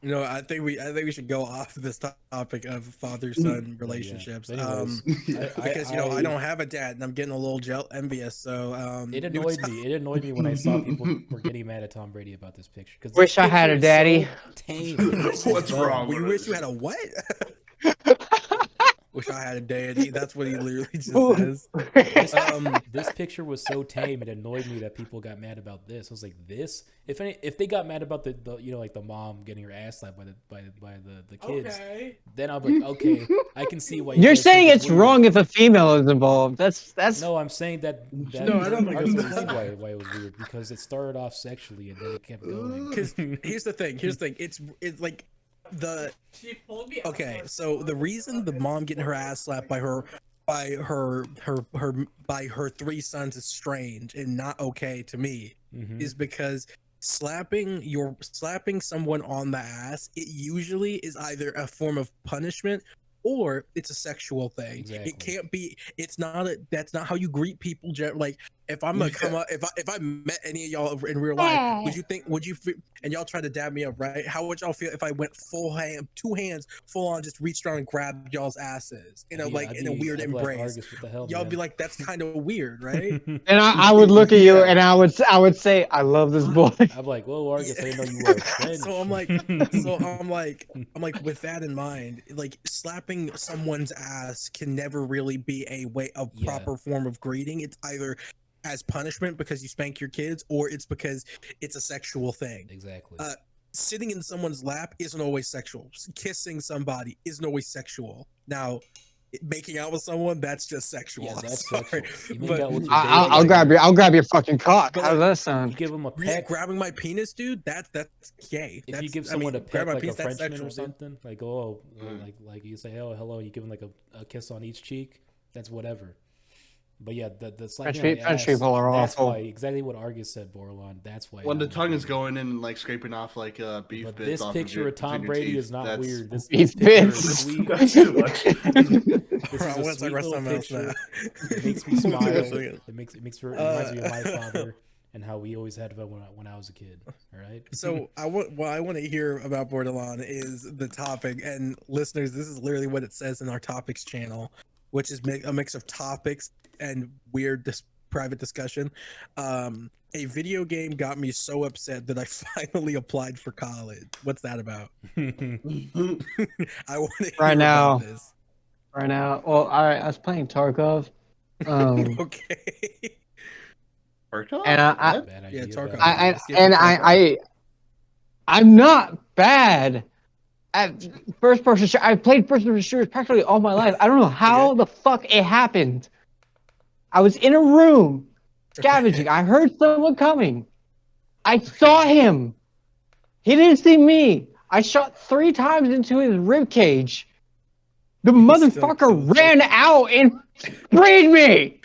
You know, I think we should go off this topic of father-son But yeah, relationships. but anyways, Because I don't have a dad and I'm getting a little envious. So It annoyed me. It annoyed me when I saw people were getting mad at Tom Brady about this picture. Because Wish I had a daddy. Tame. What's wrong? We wish you had a what? Wish I had a daddy. That's what he literally just says. This picture was so tame. It annoyed me that people got mad about this. I was like, this. If they got mad about the like the mom getting her ass slapped by the kids, then I'll be like, okay, I can see why. You're guys think saying it's weird. wrong if a female is involved. That's No, I'm saying that No, I don't think Argus it's- can see why it was weird, because it started off sexually and then it kept going. Because here's the thing. It's like okay. So the reason the mom getting her ass slapped by her three sons is strange and not okay to me Mhm. is because slapping someone on the ass, it usually is either a form of punishment or it's a sexual thing. Exactly. It can't be. That's not how you greet people. Like if I'm gonna come up, if I met any of y'all in real life, and y'all try to dab me up, right? How would y'all feel if I went two hands, full on, just reached around and grabbed y'all's asses in a I'd weird be like, embrace? Argus, what the hell, Y'all man? be like, that's kind of weird, right? and I would look at you Yeah. and I would say, I love this boy. I'm like, whoa, Argus, I didn't know you were French. So I'm like, with that in mind, like slapping someone's ass can never really be a Yeah. proper form of greeting. It's either as punishment because you spank your kids, or it's because it's a sexual thing. Exactly. Sitting in someone's lap isn't always sexual. Kissing somebody isn't always sexual. Now, making out with someone, that's just sexual. Yeah, I'm that's sorry. sexual. You make But- out with your I'll baby, grab your fucking cock. But How does like- that You sound? give them a Yeah, peck. grabbing my penis, dude. That's gay. If That's, you give I someone mean, a peck, grab my like penis, a that's Frenchman or sexual, dude. something, like like you say, oh, hello, you give them like a kiss on each cheek. That's whatever. But yeah, the slapping on the French ass, people are that's awful. why, exactly what Argus said, Bordelon. That's why. When the I'm tongue is weird. going in and like scraping off like beef But bits this off picture of between Tom your Brady teeth, is not that's- weird. This Beef picture is bits. sweet. That's too much. This I is a want to sweet talk little about something else picture. now. It makes me smile. Seriously. It makes it reminds me of my father and how we always had fun when I was a kid. All right. So what I want to hear about Bordelon is the topic, and listeners, this is literally what it says in our topics channel, which is a mix of topics and weird private discussion. A video game got me so upset that I finally applied for college. What's that about? I want to hear Right now. about this. Right now, well, I was playing Tarkov. Okay. Tarkov? And I- What? Bad Yeah, idea. Tarkov. bad idea. I'm not bad at first person. I've played first person shooters practically all my life. I don't know how the fuck it happened. I was in a room scavenging. I heard someone coming. I saw him. He didn't see me. I shot 3 times into his rib cage. The still motherfucker killed you. ran out and sprayed me.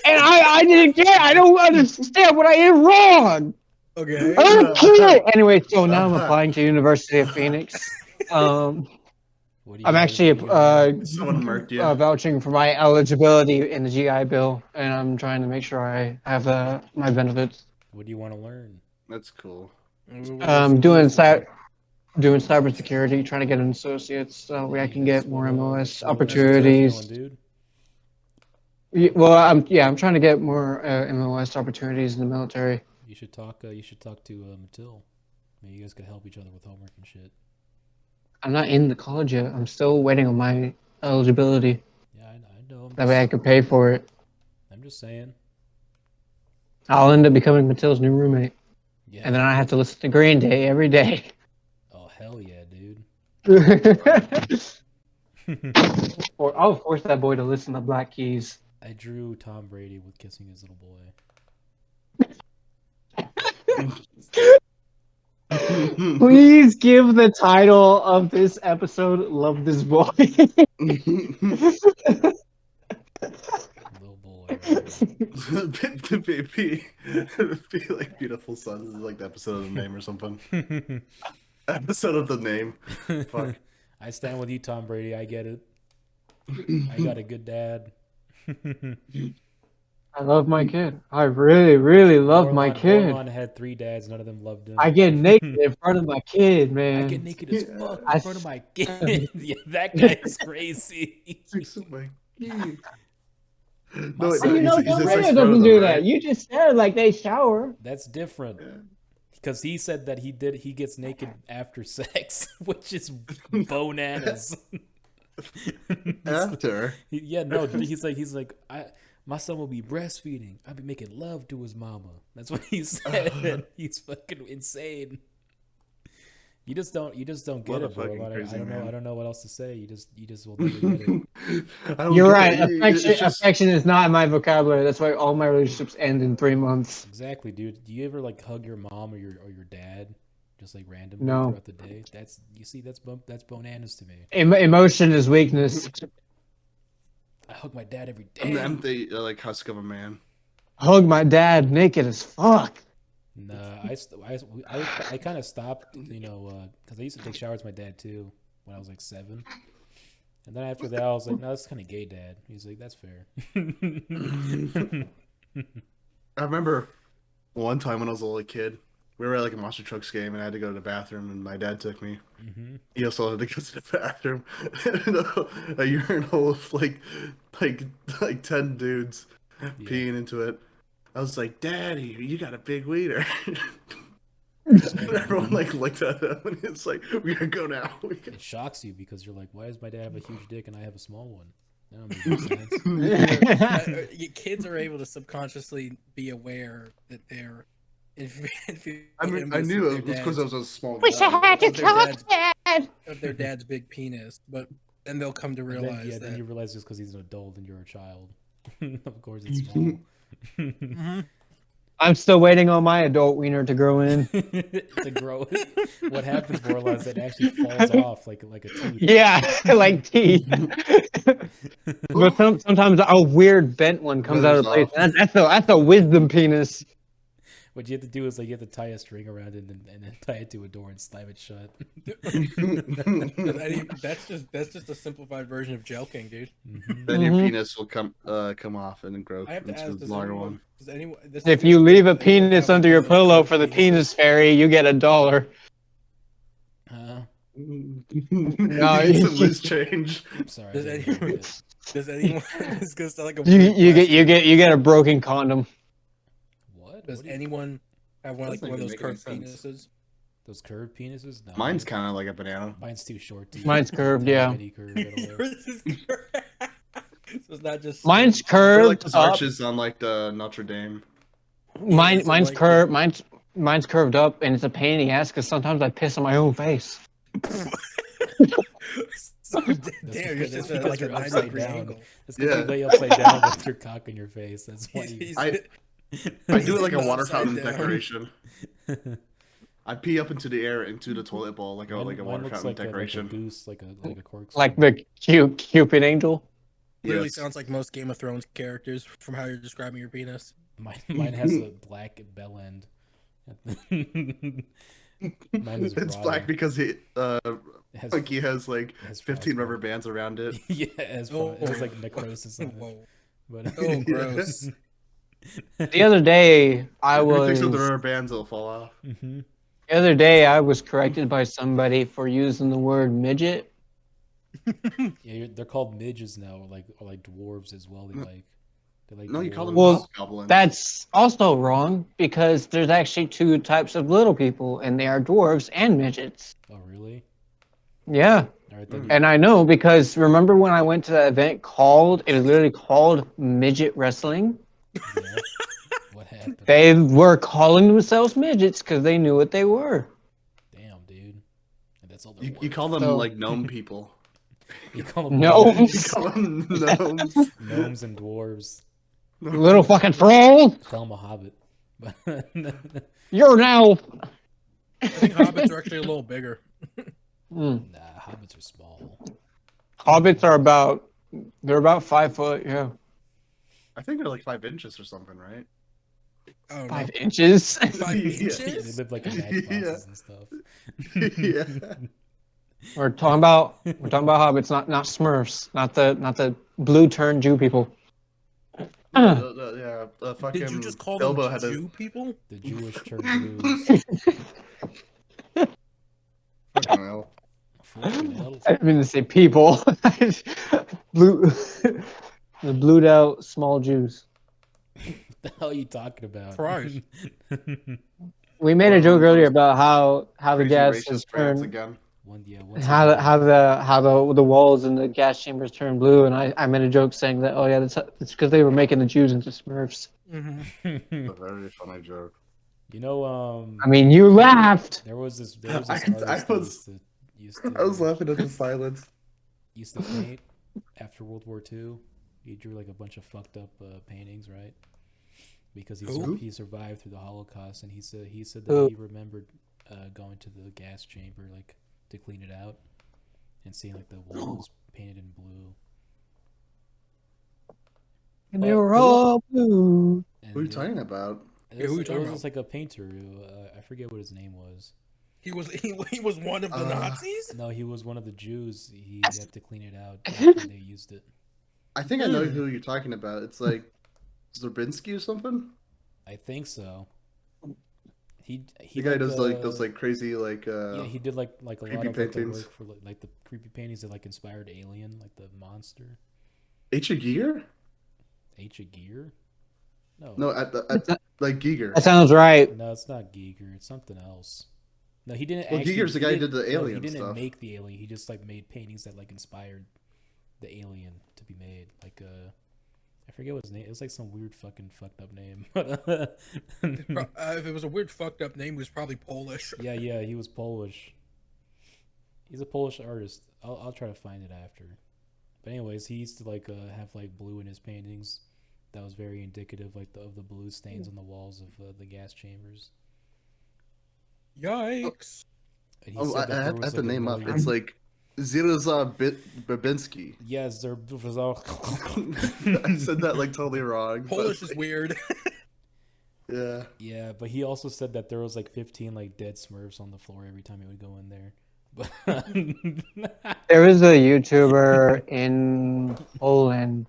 And I didn't care. I don't understand what I did wrong. Okay. I don't care. Anyway, so now I'm applying to University of Phoenix. What do you I'm guys actually do? Someone murked you. vouching for my eligibility in the GI Bill, and I'm trying to make sure I have my benefits. What do you want to learn? That's cool. Doing cybersecurity, trying to get an associate's so I can get more MOS How's that opportunities. going, dude? Well, I'm trying to get more MOS opportunities in the military. You should talk. You should talk to Matil. Maybe you guys could help each other with homework and shit. I'm not in the college yet. I'm still waiting on my eligibility. Yeah, I know. That way I could pay for it. I'm just saying. I'll end up becoming Matil's new roommate. Yeah. And then I have to listen to Green Day every day. Oh hell yeah, dude. Or I'll force that boy to listen to Black Keys. I drew Tom Brady with kissing his little boy. Please give the title of this episode "Love This Boy." Little boy. Right Be like Beautiful Sons is like the episode of the name or something. Episode of the name. Fuck. I stand with you, Tom Brady. I get it. I got a good dad. I love my kid. I really, really love my kid. Bordelon had 3 dads. None of them loved him. I get naked in front of my kid, man. I get naked as fuck in front of my kid. Yeah, that guy's crazy. My No, wait, You know, he's a Tom sex Brady pro, doesn't though, do right? that. You just said like they shower. That's different. Because he said that he gets naked after sex, which is bananas. After. Yeah, no, he's like, my son will be breastfeeding. I'll be making love to his mama. That's what he said. He's fucking insane. You just don't get What a it, bro. fucking crazy I man. don't know what else to say. You just will never get it. You're right. It's just- Affection is not in my vocabulary. That's why all my relationships end in 3 months. Exactly, dude. Do you ever like hug your mom or your dad, just like randomly No. throughout the day? That's bananas to me. Emotion is weakness. I hug my dad every I'm the day. empty, like, husk of a man. Hug my dad naked as fuck. Nah, I kind of stopped, because I used to take showers with my dad too when I was like 7. And then after that, I was like, no, that's kind of gay, Dad. He's like, that's fair. I remember one time when I was a little kid, we were at like a Monster Trucks game and I had to go to the bathroom and my dad took me. Mm-hmm. He also had to go to the bathroom. A urinal of like 10 dudes peeing into it. I was like, Daddy, you got a big wiener. And everyone like looked at him and it's like, we gotta go now. It shocks you because you're like, why does my dad have a huge dick and I have a small one? That don't make any sense. Kids are able to subconsciously be aware that they're. I knew it was because I was a small Wish I had your Of their dad's- dad. of their dad's big penis, but then they'll come to And realize then, that. then you realize just because he's an adult and you're a child. Of course, it's small. Mhm. I'm still waiting on my adult wiener to grow in. To grow. What happens, Borla, is it actually falls off like a tooth. Yeah, like teeth. But sometimes a weird bent one comes out of place. That's a wisdom penis. What you have to do is like you have to tie a string around it and then tie it to a door and slam it shut. That's just a simplified version of joking, dude. Then your Mhm. penis will come off and then grow I have to into ask, a longer one. does anyone If you leave a penis under your pillow for the penis fairy, you get $1. You No, get some loose change. I'm sorry. I Does didn't anyone- hear it. Does anyone? It's gonna sound like a. You weird you question. get a broken condom. What? Does What do you- anyone have one Doesn't of those even curved make any sense. penises? Those curved penises? No. Mine's kind of like a banana. Mine's too short. To Mine's curved, yeah. Any curve at all. Yours is curved. So it's not just. Mine's They're like curved those up. arches on like the Notre Dame. Mine's like curved. Mine's curved up, and it's a pain in the ass because sometimes I piss on my own face. So, damn, you're because- just that's at like because a you're 90 upside degree down. angle. It's because Yeah. you lay upside down with your cock in your face. That's why you... I do it like a water fountain decoration. I pee up into the air into the toilet bowl like a Mine water looks fountain like decoration. a goose, like a corkscrew. Like the Cupid angel. Literally Yes. sounds like most Game of Thrones characters from how you're describing your penis. Mine has a black bell end. Mine is It's raw. black because It has, Funky has like it has 15 frostbite. rubber bands around it. Yeah, it has, it has like necrosis on it. Whoa. But Oh, gross. The other day I If you was fix up the rubber bands, it'll fall off. Mhm. the other day I was corrected by somebody for using the word midget. Yeah, they're called midges now, or like dwarves as well. They like They're like No, you call them wolves. Well, hobgoblins. That's also wrong because there's actually two types of little people, and they are dwarves and midgets. Oh, really? Yeah. All right, then. Mm. And I know because remember when I went to that event called, it was literally called Midget Wrestling? Yeah. What happened? They were calling themselves midgets because they knew what they were. Damn, dude. And that's all they're You worth. call them So- like gnome people. You call them No. You call them gnomes. gnomes and dwarves. Little fucking troll! Call them a hobbit. You're now. I think hobbits are actually a little bigger. Hmm. Nah, hobbits are small. Hobbits are they're about 5 foot, yeah. I think they're like 5 inches or something, right? I don't know. 5 inches. 5 Yeah. They inches? live like in matchboxes and stuff. Yeah. We're talking about hobbits, not Smurfs, not the blue turned Jew people. Yeah, fucking Did you just call Bilbo them had Jew people? The Jewish turned blues. Fucking hell. Fucking hell. I didn't mean to say people. Blue, the blued out small Jews. What the hell are you talking about? Christ. We made a Or joke one of earlier those about how the Crazy gas racist has fans turned, again. how the walls and the gas chambers turned blue, and I made a joke saying that it's because they were making the Jews into Smurfs. Mm-hmm. A very funny joke. You know, I mean, you laughed. there was this I artist that was- used to I was laughing at the silence. used to paint after World War II. He drew like a bunch of fucked up paintings, right? Because Who? he survived through the Holocaust, and he said Who? that he remembered going to the gas chamber like to clean it out and seeing like the walls painted in blue. And they were all blue. And Who are you talking about? It Yeah, who was, you it talking was about? just like a painter. I forget what his name was. He was one of the Nazis? No, he was one of the Jews. He had to clean it out after they used it. I think I know who you're talking about. It's like Zerbinski or something. I think so. He The guy does like uh, those like crazy like yeah, he did like a lot creepy of like, the paintings. work for like the creepy paintings that like inspired Alien, like the monster. H. Gear? H. A. Gear? No, No, like Giger. That sounds right. no, it's not Giger. It's something else. No, he didn't. Well, actually, Giger's the he guy who didn't- did the no, Alien He didn't stuff. make the Alien. He just like made paintings that like inspired the Alien to be made. Like I forget what his name. It was like some weird fucking fucked up name. If it was a weird fucked up name, it was probably Polish. Yeah, he was Polish. He's a Polish artist. I'll try to find it after. But anyways, he used to like have like blue in his paintings. That was very indicative, like of the blue stains on the walls of the gas chambers. Yikes. And he Oh, said that I there had was, the like, a name up. million- It's like Ziraza Babinski. Yes, there was all. I said that like totally wrong. but, Polish is like, weird. Yeah. Yeah, but he also said that there was like 15 like dead Smurfs on the floor every time he would go in there. But There was a YouTuber in Poland,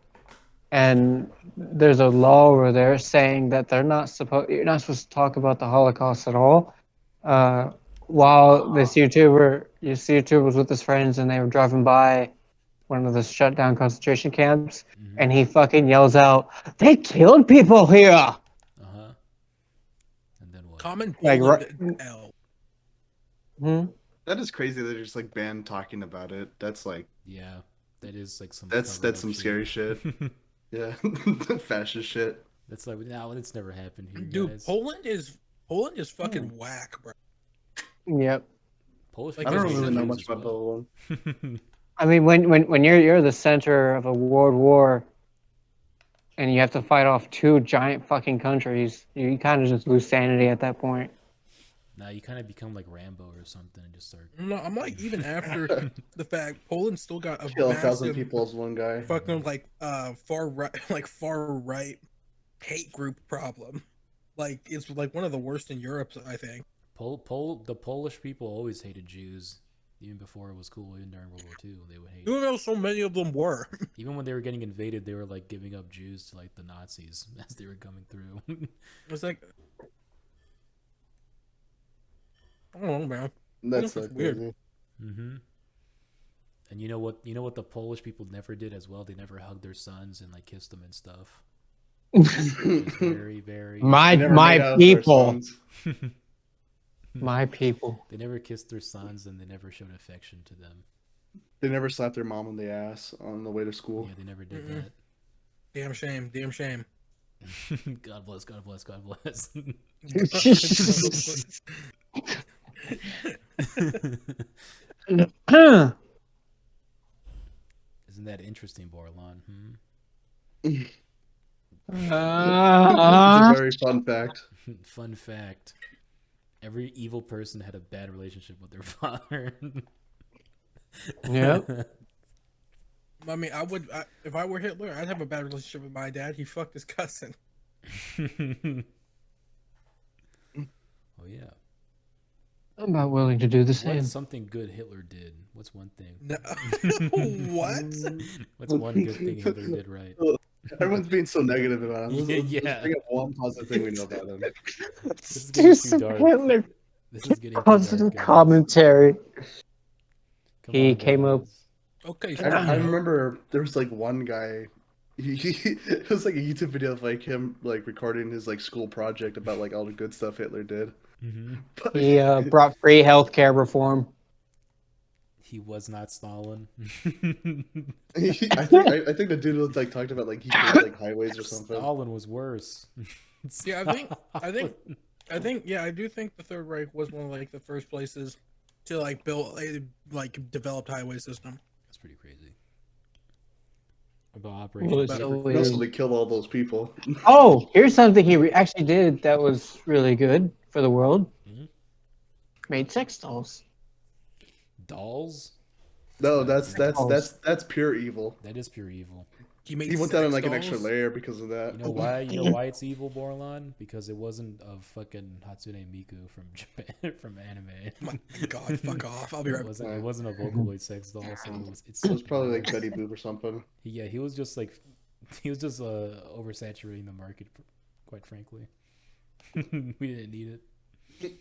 and there's a law where they're saying that you're not supposed to talk about the Holocaust at all. While this YouTuber was with his friends, and they were driving by one of the shut down concentration camps, and he fucking yells out, "They killed people here!" uh-huh. And then what? Common Like, Poland L. Hmm? That is crazy that they're just like banned talking about it. That's like Yeah, that is like some. that's covered up some scary shit. Yeah. Fascist shit. That's like no, it's never happened here, Dude, guys. Poland is fucking whack, bro. Yep. Polish I I don't guess really we know should much about Bordelon. Poland. I mean, when you're the center of a world war, and you have to fight off two giant fucking countries, you kind of just lose sanity at that point. Now you kind of become like Rambo or something and just start. No, I'm like, even after the fact, Poland still got a Kill 1,000 massive people as one guy. fucking like far right hate group problem. Like it's like one of the worst in Europe, I think. The Polish people always hated Jews, even before it was cool. Even during World War II, they would hate. Who knows so many of them were? Even when they were getting invaded, they were like giving up Jews to like the Nazis as they were coming through. It's like, I don't know, man. That's That's so weird. crazy. Mm-hmm. And you know what? You know what the Polish people never did as well? They never hugged their sons and like kissed them and stuff. Very, very. My They never made out with their people. sons. My people. They never kissed their sons, and they never showed affection to them. They never slapped their mom on the ass on the way to school. Yeah, they never did Mm-mm. Damn shame. Damn shame. that. God bless. God bless. God bless. Isn't that interesting, Bordelon? It's a very fun fact. Fun fact: every evil person had a bad relationship with their father. Yep. I mean, if I were Hitler, I'd have a bad relationship with my dad. He fucked his cousin. Oh yeah. I'm not willing to do the same. What's something good Hitler did? What's one thing? No. What? What's one good thing Hitler did right? Everyone's being so negative about him. Let's Yeah. bring up one positive thing we know about him. This is getting Do too some dark. Hitler This is getting too positive dark, guys. commentary. Come He on, came up- guys. Okay. I fine. remember there was like one guy. It was like a YouTube video of like him like recording his like school project about like all the good stuff Hitler did. But He brought free healthcare reform. He was not Stalin. I think the dude was like talked about like he paid like highways or something. Stalin was worse. Yeah, I think, yeah, I do think the Third Reich was one of like the first places to like build a like developed highway system. That's pretty crazy. About Operation Well, it's Better. so And weird. also they killed all those people. Oh, here's something he actually did that was really good for the world. Mhm. Made sex dolls. Dolls? No, that's pure evil. That is pure evil. He made He went down in sex like an extra dolls? layer because of that. You know why? You know why it's evil, Bordelon? Because it wasn't a fucking Hatsune Miku from Japan, from anime. My God, fuck off! I'll be right back. It wasn't a Vocaloid sex doll, so it's It was probably like Betty Boop or something. Yeah, he was just oversaturating the market, quite frankly. We didn't need it.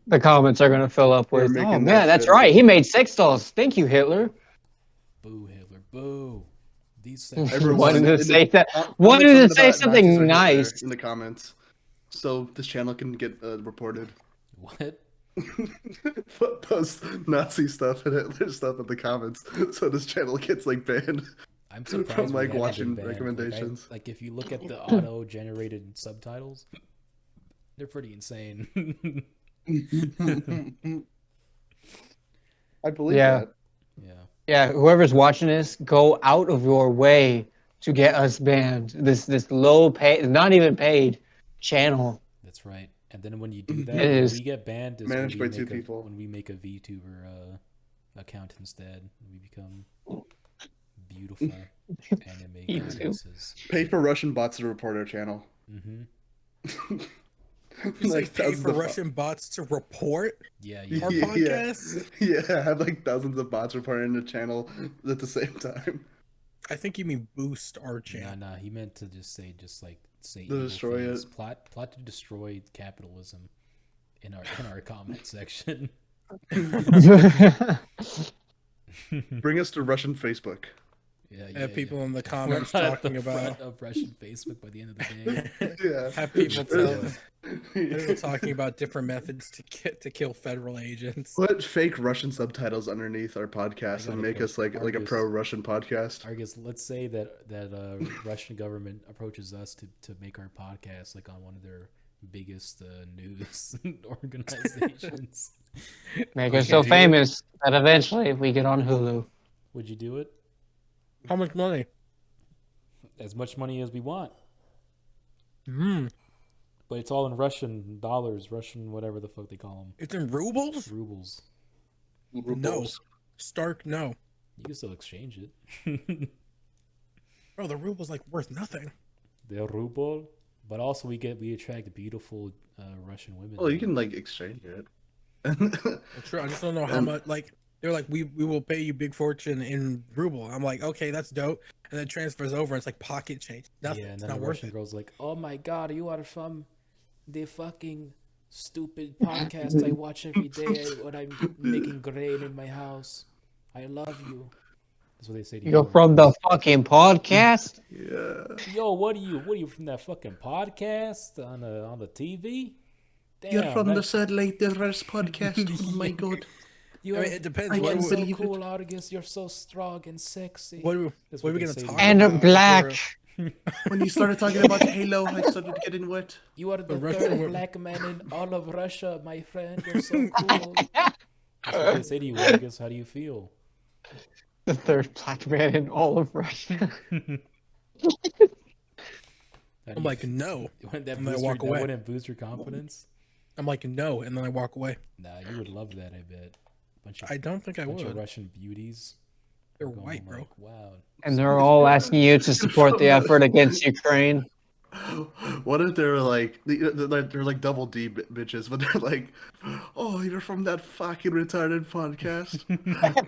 The comments are gonna fill up We're with, making "Oh that man, that's shit right. up." He made sex dolls. Thank you, Hitler." Boo, Hitler, boo. These sex Everyone Wanted to in the- say that. comment Wanted to say about something Nazis or Hitler nice. in the comments, so this channel can get reported. What? Post Nazi stuff and Hitler stuff in the comments, so this channel gets like banned. I'm surprised From, we like, haven't watching been banned. recommendations. Like if you look at the auto-generated subtitles, they're pretty insane. I believe Yeah. that. Yeah. Yeah, whoever's watching this, go out of your way to get us banned. This low pay, not even paid channel. That's right. And then when you do that, It when is we get banned is managed when by we two make people. when we make a VTuber account instead. We become beautiful anime YouTube. goddesses. Pay for Russian bots to report our channel. Mm-hmm. You say pay thousands for of Russian bots to report Yeah, our yeah. podcast? Yeah, have like thousands of bots reporting the channel at the same time. I think you mean boost our channel. Nah, he meant to just say To evil destroy things. it. Plot to destroy capitalism in our comment section. Bring us to Russian Facebook. Yeah, Have people in the We're comments not at talking the front about of Russian Facebook by the end of the day. Yeah. have people tell Yeah. people talking about different methods to kill federal agents. Put fake Russian subtitles underneath our I podcast gotta and make put us like a Argus. pro-Russian podcast. Argus, let's say that Russian government approaches us to make our podcast like on one of their biggest news organizations. Make us so famous that eventually we get on Hulu. Would you do it? How much money? As much money as we want, Hmm. but it's all in Russian dollars, Russian whatever the fuck they call them, It's in rubles? rubles. No. Stark, no. You can still exchange it. Bro, the ruble's like worth nothing. The ruble, but also we attract beautiful Russian women. Well, you can like exchange it. That's true. I just don't know how much. Like they're like, we will pay you big fortune in ruble. I'm like, okay, that's dope. And then transfers over. And it's like pocket change. Nothing. Yeah, and It's then not the worth Russian it. girl's like, "Oh my god, you are from the fucking stupid podcast I watch every day when I'm making grain in my house. I love you." That's what they say to You're you. from the fucking podcast? Yeah. Yo, what are you? What are you from that fucking podcast on the TV? Damn, You're from the that- Satellite Terrorist podcast. Oh my god. You I are, mean, it depends. I you are can't so believe it. cool, Argus. You're so strong and sexy. What are That's we they gonna say to talk you. And about? black. When you started talking about Halo, I started getting wet. You are the The Russian third wo- black man in all of Russia, my friend. You're so cool. That's what they say to you, Argus. How do you feel? The third black man in all of Russia. How do I'm you like, no. Wouldn't that, and then I boost walk your, away. that wouldn't boost your confidence? I'm like, no, and then I walk away. Nah, you would love that, I bet. I don't think I Bunch of would. Russian beauties. They're Going white, bro. like, wow. And they're all asking you to support the effort against Ukraine. What if they're like they're like double D bitches, but they're like, oh, you're from that fucking retarded podcast.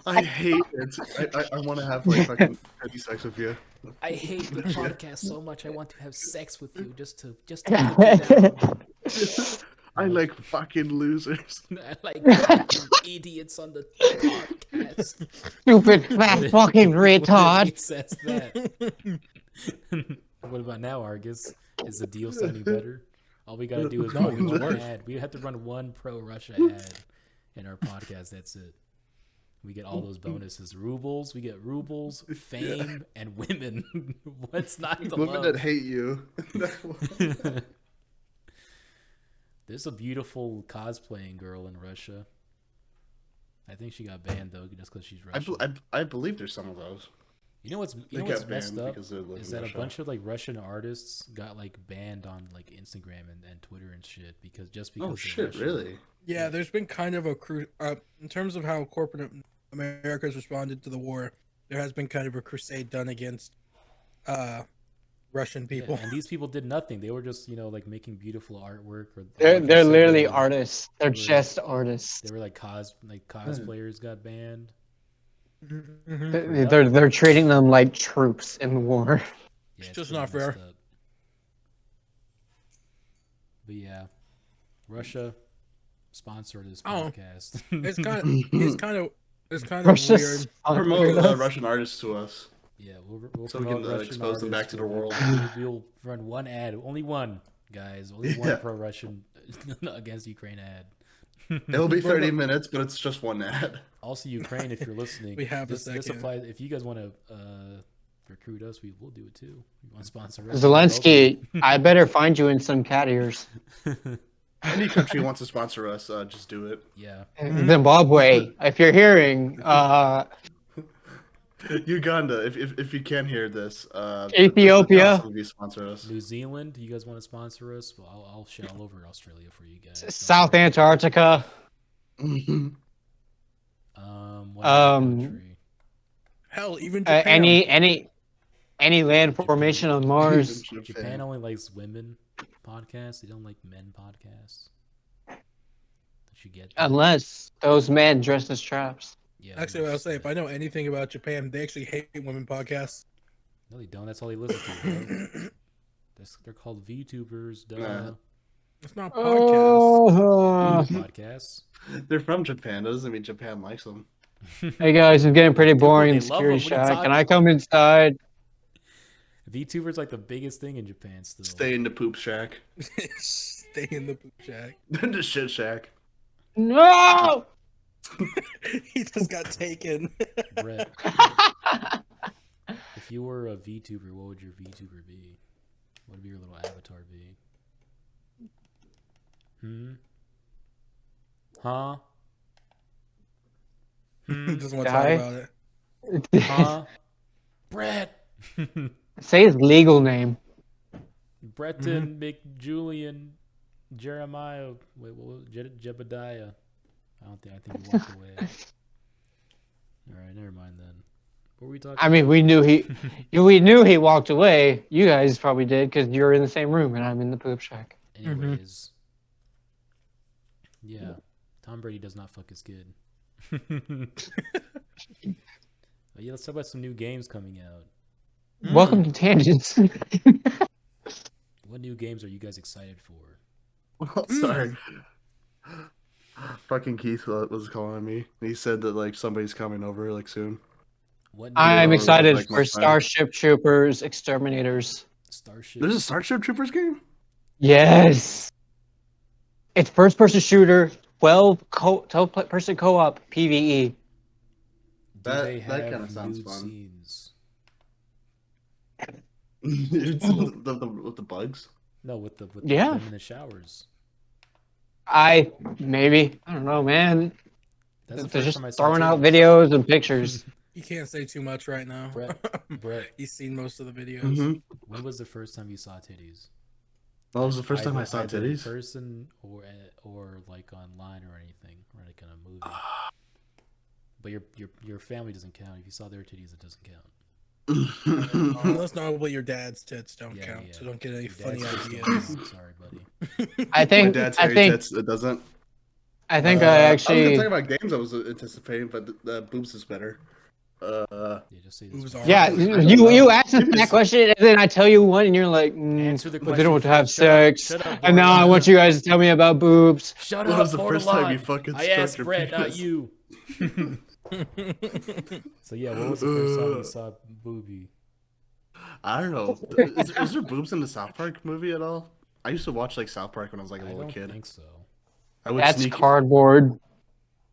I hate it. I want to have like fucking petty sex with you. I hate the podcast so much. I want to have sex with you just to put you down. I like fucking losers. I like fucking idiots on the podcast. Stupid fat fucking When he retard. says that. What about now, Argus? Is the deal sounding better? All we gotta do is No, run it's one worse. ad. We have to run one pro-Russia ad in our podcast. That's it. We get all those bonuses. Rubles. We get rubles, fame, and women. What's not to Women love? that hate you. There's a beautiful cosplaying girl in Russia. I think she got banned though, just because she's Russian. I believe there's some of those. You know what's They what's got messed banned up because they live is in that Russia. a bunch of like Russian artists got like banned on like Instagram and Twitter and shit because Oh they're shit, Russian. really? Yeah, there's been kind of a in terms of how corporate America's responded to the war. There has been kind of a crusade done against Russian Yeah, people. and these people did nothing. They were just like making beautiful artwork. Or They're like I they're said, literally were- artists. They're were- just artists. They were like cosplayers got banned. Mhm. They're treating them like troops in the war. Yeah, It's just pretty not fair. messed up. But yeah, Russia sponsor this Oh. podcast. It's kind of Russia weird. Promote sponsored us. Russian artists to us. Yeah, we'll So we promote can, Russian expose them back to the artists. world. We'll run one ad, only one, guys, only one Yeah. pro-Russian against Ukraine ad. It'll be 30 minutes, but it's just one ad. Also, Ukraine, if you're listening, We have a this second. applies. If you guys want to recruit us, we'll do it too. You want to sponsor us? Zelensky, I better find you in some cat ears. Any country wants to sponsor us, just do it. Yeah, Zimbabwe, if you're hearing, Uganda, if you can hear this, Ethiopia. also be sponsor us. New Zealand, you guys want to sponsor us? Well, I'll shit all over Australia for you guys. Don't South worry. Antarctica. What other Um, country? Hell, even Japan. Any land formation on Mars. Japan only likes women podcasts. They don't like men podcasts. Don't you get that? Unless those men dressed as traps. Yeah, Actually, what I'll say, if I know anything about Japan, they actually hate women podcasts. No, they don't. That's all they listen to. Bro. They're called VTubers. Duh. Nah. It's not podcasts. Oh, Podcasts. They're from Japan. That doesn't mean Japan likes them. hey guys, it's getting pretty Dude, boring they in love Security them. What are you Shack. Can talking I come inside? VTubers like the biggest thing in Japan still. Stay in the poop shack. Stay in the poop shack. The shit shack. No! He just got taken. Bret, if you were a VTuber, what would your VTuber be? What would your little avatar be? Huh? He doesn't want to Guy? talk about it. Huh? Bret! Say his legal name. Breton McJulian Jeremiah. Wait, what was it? Jebediah. I think he walked away. Alright, never mind then. What were we talking I mean, we knew he walked away. You guys probably did because you're in the same room and I'm in the poop shack. Anyways. Yeah. Tom Brady does not fuck his kid. Yeah, let's talk about some new games coming out. Welcome to Tangents. What new games are you guys excited for? Well, sorry. Fucking Keith was calling me. He said that like somebody's coming over like soon. What I'm Yeah, excited like my for friend. Starship Troopers Exterminators. Starship? There's a Starship Troopers game? Yes. It's first-person shooter, 12-person co-op PvE. Do they That have kinda sounds nude fun. scenes? It's with the bugs. No, with Yeah. them in the showers. I don't know, man. That's the They're first just time I saw throwing out titties. videos and pictures. You can't say too much right now. Brett, He's seen most of the videos. Mm-hmm. when was the first time you saw titties? That was the first time I saw Either in titties. person or like online or anything, or like in a movie. But your family doesn't count. If you saw their titties, it doesn't count. Unless notably your dad's tits don't Yeah, count, yeah. so don't get any Your funny dad's tits don't ideas. count. Sorry, buddy. I My think dad's I hairy think tits, it doesn't. I think I I was gonna actually talk about games I was anticipating, but the boobs is better. Yeah, just say this. Boobs one. are- yeah, I don't you know. asked us Maybe that it's- question, and then I tell you one, and you're like, Answer the but question. they don't want to have first. Shut up. sex, Shut up, and now I Bordelon. want you guys to tell me about boobs. Shut When up, was the first time you Bordelon. fucking I stroked asked your Brett, not penis? you. So yeah, what was the first time you saw boobie? I don't know. Is there boobs in the South Park movie at all? I used to watch like South Park when I was like a I little don't kid. think so. I would That's sneak. cardboard.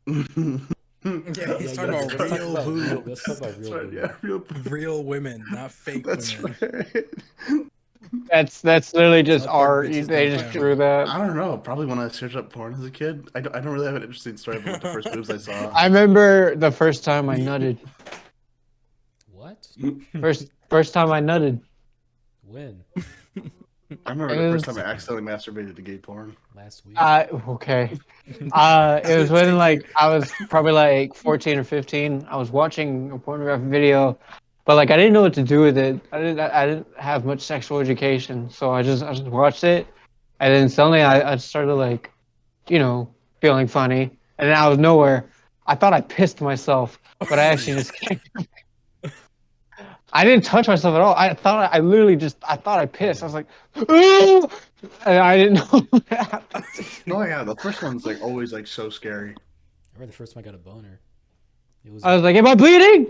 Yeah, Yeah, he's yeah, talking let's about talk real about real- boobs. Let's talk about That's real right, boobie. yeah, real boobs. Real women, not fake That's women. right. That's literally just South Park art. bitches They don't just count. drew that. I don't know. Probably when I searched up porn as a kid. I don't really have an interesting story about the first boobs I saw. I remember the first time I nutted. What? First time I nutted. When? I remember It the first was- time I accidentally masturbated to gay porn. Last week? Okay. It was when like I was probably like 14 or 15. I was watching a pornographic video, but like I didn't know what to do with it. I didn't have much sexual education, so I just watched it, and then suddenly I started like, feeling funny, and then I was nowhere. I thought I pissed myself, but I actually just I didn't touch myself at all. I thought I pissed. I was like, "Ooh!" And I didn't know what happened. Oh yeah, the first one's like always like so scary. I remember the first time I got a boner. It was I was like, "Am I bleeding?"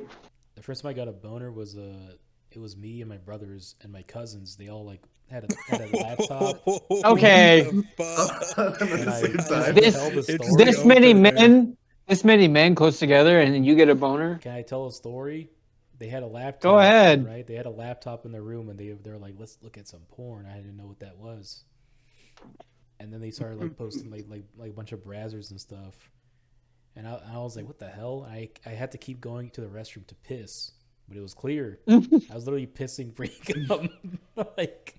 the first time I got a boner was it was me and my brothers and my cousins. They all like had a laptop. Okay. At And the I same just time. This- tell the it's story. This open many air. men, close together, and then you get a boner. Can I tell a story? They had a laptop. Go ahead. Right? They had a laptop in their room, and they're like, "Let's look at some porn." I didn't know what that was. And then they started like posting like a bunch of brazzers and stuff. And I was like, "What the hell?" I had to keep going to the restroom to piss, but it was clear. I was literally pissing freaking like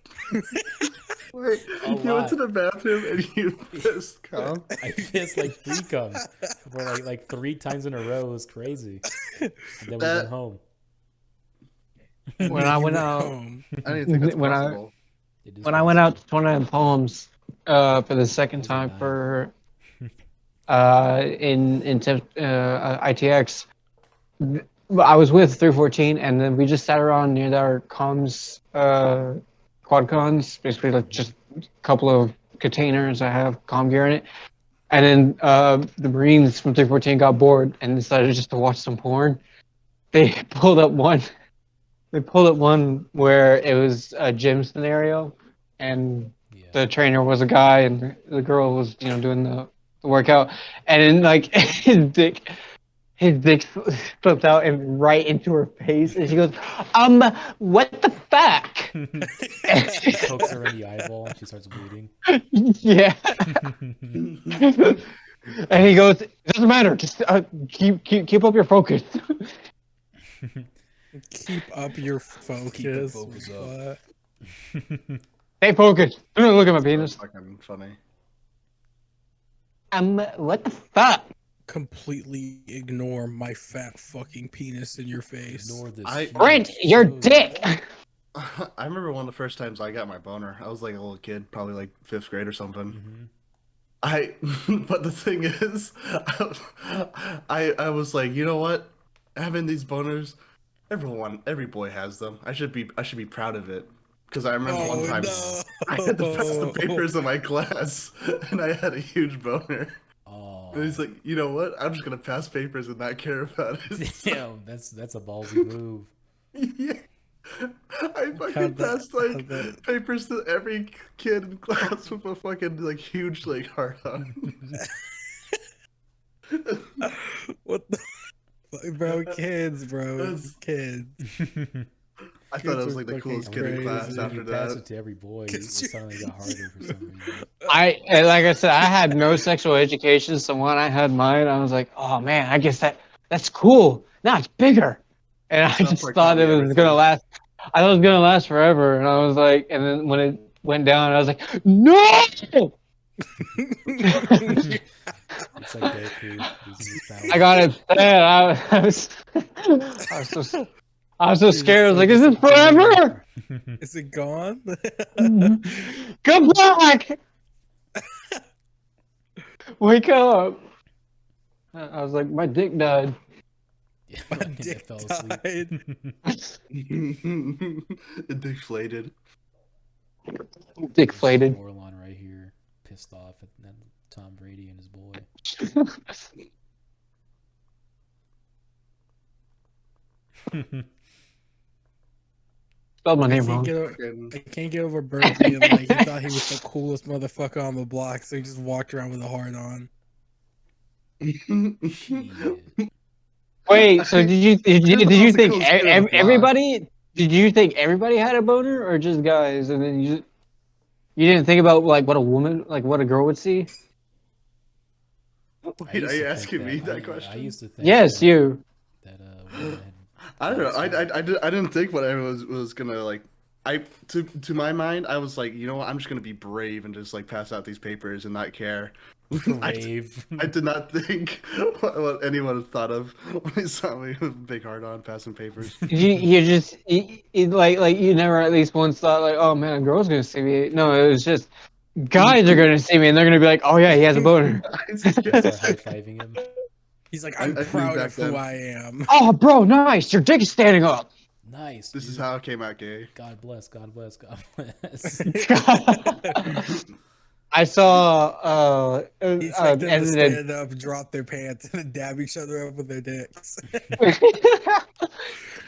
Wait, A you went lot. to the bathroom and you pissed cum? I pissed like three cum for like 3 times in a row. It was crazy. And then we That- went home. When I went You out- home. I didn't think that's When I- possible. It is When I went crazy. out to 29 Palms for the second Was it time nine? for ITX, I was with 314, and then we just sat around near our comms quad cons, basically like just a couple of containers that have comm gear in it. And then the Marines from 314 got bored and decided just to watch some porn. They pulled up one. They pulled up one where it was a gym scenario, and Yeah. the trainer was a guy, and the girl was, doing the workout, and then like his dick flipped out and right into her face, and she goes, what the fuck? Pokes her in the eyeball and she starts bleeding. Yeah. And he goes, it doesn't matter, just keep up your focus. Keep up your focus. focus up. What? Stay focused. Don't look at my That's penis. fucking funny. What the fuck? Completely ignore my fat fucking penis in your face. Ignore this. I- huge Brent, your show. dick. I remember one of the first times I got my boner. I was like a little kid, probably like 5th grade or something. Mhm. But the thing is, I was like, you know what? Having these boners, every boy has them. I should be proud of it. Because I remember one time I had to pass the papers in my class, and I had a huge boner. Oh And he's like, you know what? I'm just gonna pass papers and not care about it. Damn, that's a ballsy move. Yeah. I fucking How'd that- passed like how'd that- papers to every kid in class with a fucking like huge like heart on. What the fuck, bro? Kids, bro. That's- Kids. I thought I Kids was are like the fucking coolest kid in class crazy. after You pass that. it to every boy, it Kids are- suddenly got harder for some reason. Like I said, I had no sexual education, so when I had mine, I was like, oh man, I guess that's cool. Now it's bigger, and I South just Park thought taught it me was gonna everything. last. I thought it was gonna last forever, and I was like, and then when it went down, I was like, no. It's like Goku losing his power. I got upset. I was so scared. I was like, is this forever? Is it gone? Come back! Wake up! I was like, my dick died. Yeah, My fucking dick fell asleep. died. It deflated. Dick flated. Bordelon right here, pissed off at Tom Brady and his boy. Spelled my I name can't, wrong. get over, Fucking- I can't get over Bert being like, he thought he was the coolest motherfucker on the block, so he just walked around with a heart on. Shit. Wait, so did you That was the think coolest kid on the block. everybody? Did you think everybody had a boner, or just guys? And then you didn't think about like what a woman, like what a girl would see? I Wait, used are to you think asking me that I question? used to think Yes, that, you. that women had I don't know. I didn't think what I was gonna like. To my mind, I was like, you know what? I'm just gonna be brave and just like pass out these papers and not care. brave. I did not think what anyone thought of when they saw me with a big heart on passing papers. You just like you never at least once thought like, oh man, a girl's gonna see me. No, it was just guys are gonna see me and they're gonna be like, oh yeah, he has a boner. Start high-fiving him. He's like, I I'm knew proud back of who then. I am. Oh bro, nice, your dick is standing up. Nice. This is dude. how I came out gay. God bless. God bless. God bless. I saw He expected them to edited. stand up, drop their pants, and then dab each other up with their dicks.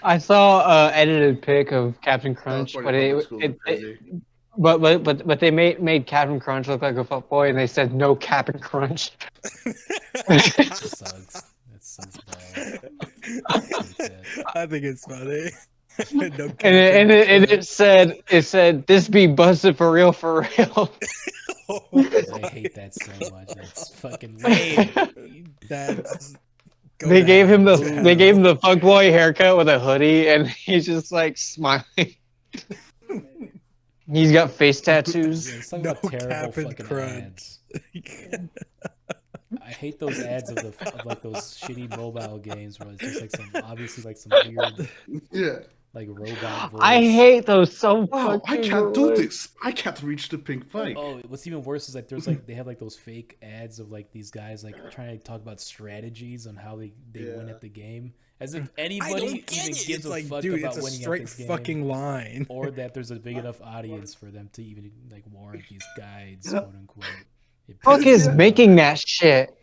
I saw edited pic of Captain Crunch, California but public schools are crazy. but they made Captain Crunch look like a fuckboy, and they said no Captain Crunch. That sucks. That sucks balls. I think it's funny. No And Captain it said this be busted for real for real. Crunch. I hate that so much. That's fucking lame. That's They gave him the hell. fuckboy haircut with a hoodie, and he's just like smiling. He's got face tattoos. Yeah, let's talk No about terrible Captain fucking Crunch. ads. I hate those ads of like those shitty mobile games where it's just like some obviously like some weird Yeah. like robot voice. I hate those so Wow, I fucking can't do much. this. I can't reach the pink bike. Oh, what's even worse is like there's like they have like those fake ads of like these guys like trying to talk about strategies on how they win Yeah. at the game, as if I anybody don't even get it. gives It's a like, fuck dude, about it's a winning straight at this game, fucking line. or that there's a big enough audience for them to even like warrant these guides, quote unquote. It Fuck pisses is me making off. that shit.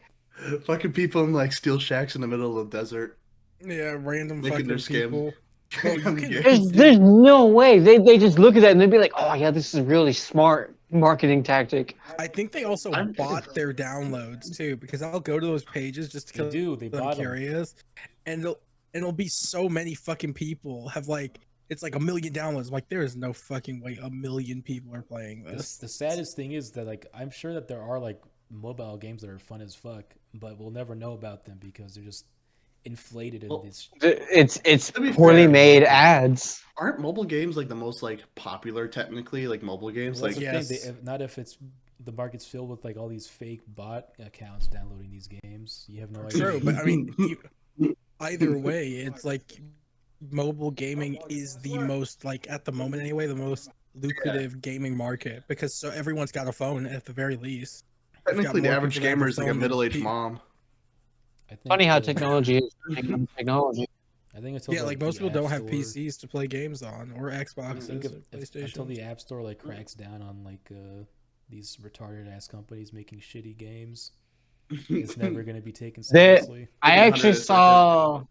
Fucking people in like steel shacks in the middle of the desert. Yeah, random Making their fucking scam. people. Bro, you can, Yeah. There's no way they just look at that and they'd be like, oh yeah, this is a really smart marketing tactic. I think they also I'm- bought their downloads too, because I'll go to those pages just They because do. They I'm bought them. curious, and it'll be so many fucking people have like it's like 1 million downloads. I'm like, there is no fucking way 1 million people are playing this. The saddest thing is that like I'm sure that there are like mobile games that are fun as fuck, but we'll never know about them because they're just inflated in Well, this. It's To be poorly fair, made ads. Aren't mobile games like the most like popular technically? Like mobile games, Well, that's like the thing, yes. not if it's the market's filled with like all these fake bot accounts downloading these games. You have no idea. True, but I mean, either way, it's like mobile gaming is the most like at the moment anyway the most lucrative gaming market because so everyone's got a phone at the very least. technically the more average people that have gamer a is like a phone than middle-aged people. mom. I think, Funny how technology is technology. I think until Yeah, like most the people don't App have Store- PCs to play games on or I Xboxes think or until PlayStation. the App Store like cracks down on like these retarded ass companies making shitty games, It's never gonna be taken That seriously. I Maybe actually 100 a second.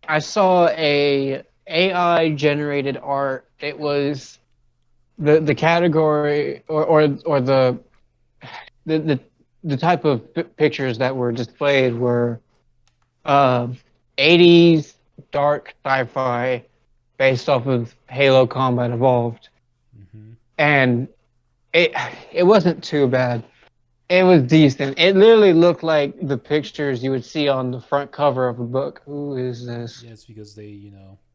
I saw a AI generated art. It was the category or the the type of pictures that were displayed were uh, 80s dark sci-fi based off of Halo Combat Evolved, Hmm. and it it wasn't too bad. It was decent. It literally looked like the pictures you would see on the front cover of a book. Who is this? Yeah, it's because they,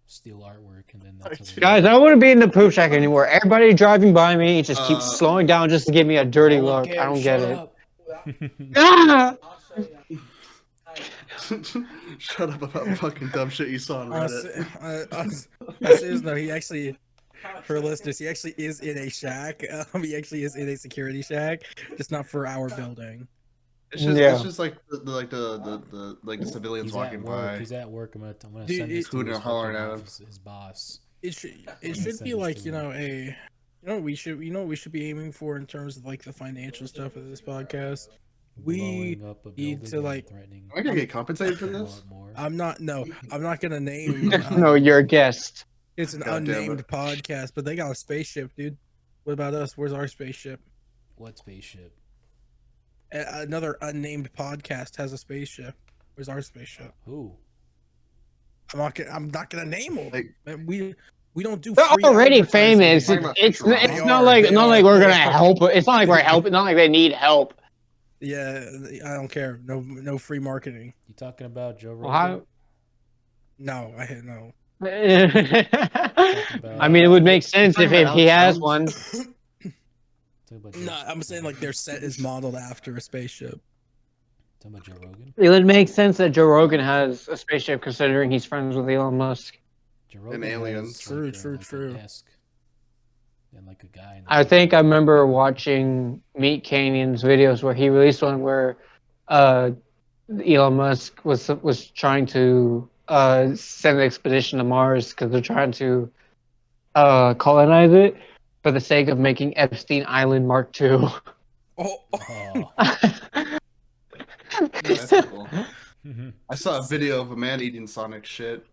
steal artwork and then that's how they Guys, I don't want to be in the poop shack anymore. Everybody driving by me just keeps slowing down just to give me a dirty look. I don't get it. Up. Ah! Shut up about fucking dumb shit you saw on Reddit. Seriously, no, he actually, for listeners, he actually is in a shack. He actually is in a security shack, just not for our building. It's just like the civilians He's walking at work. by. He's at work. I'm gonna Dude, send this to Hooting his, and hollering fucking at him. his boss. It should Send be this like to him. we should be aiming for in terms of like the financial stuff of this podcast. We Blowing up a need building to, and like- threatening. Am I gonna get compensated for blow this? up more. I'm not gonna name. No, you're a guest. It's an God damn unnamed it. podcast, but they got a spaceship, dude. What about us? Where's our spaceship? What spaceship? Another unnamed podcast has a spaceship. Where's our spaceship? Who? I'm not gonna name them. Like- Man, we don't do. They're free already advertising famous. here. It's They not are, like they not are, like we're they gonna are. help. It's not like we're helping. Not like they need help. Yeah, I don't care. No free marketing. You talking about Joe Rogan? Well, how... No, I had no. I mean, it would make sense talking if about he has Alex one. Talking about Joe, No, I'm saying like their set is modeled after a spaceship. talking about Joe Rogan. It would make sense that Joe Rogan has a spaceship, considering he's friends with Elon Musk. Joe Rogan aliens. has, True, like, true, like true. A desk and like a guy. In the I think I remember watching Meat Canyon's videos where he released one where Elon Musk was trying to send an expedition to Mars because they're trying to colonize it for the sake of making Epstein Island Mark II. Oh, Oh. That's cool. I saw a video of a man eating Sonic shit.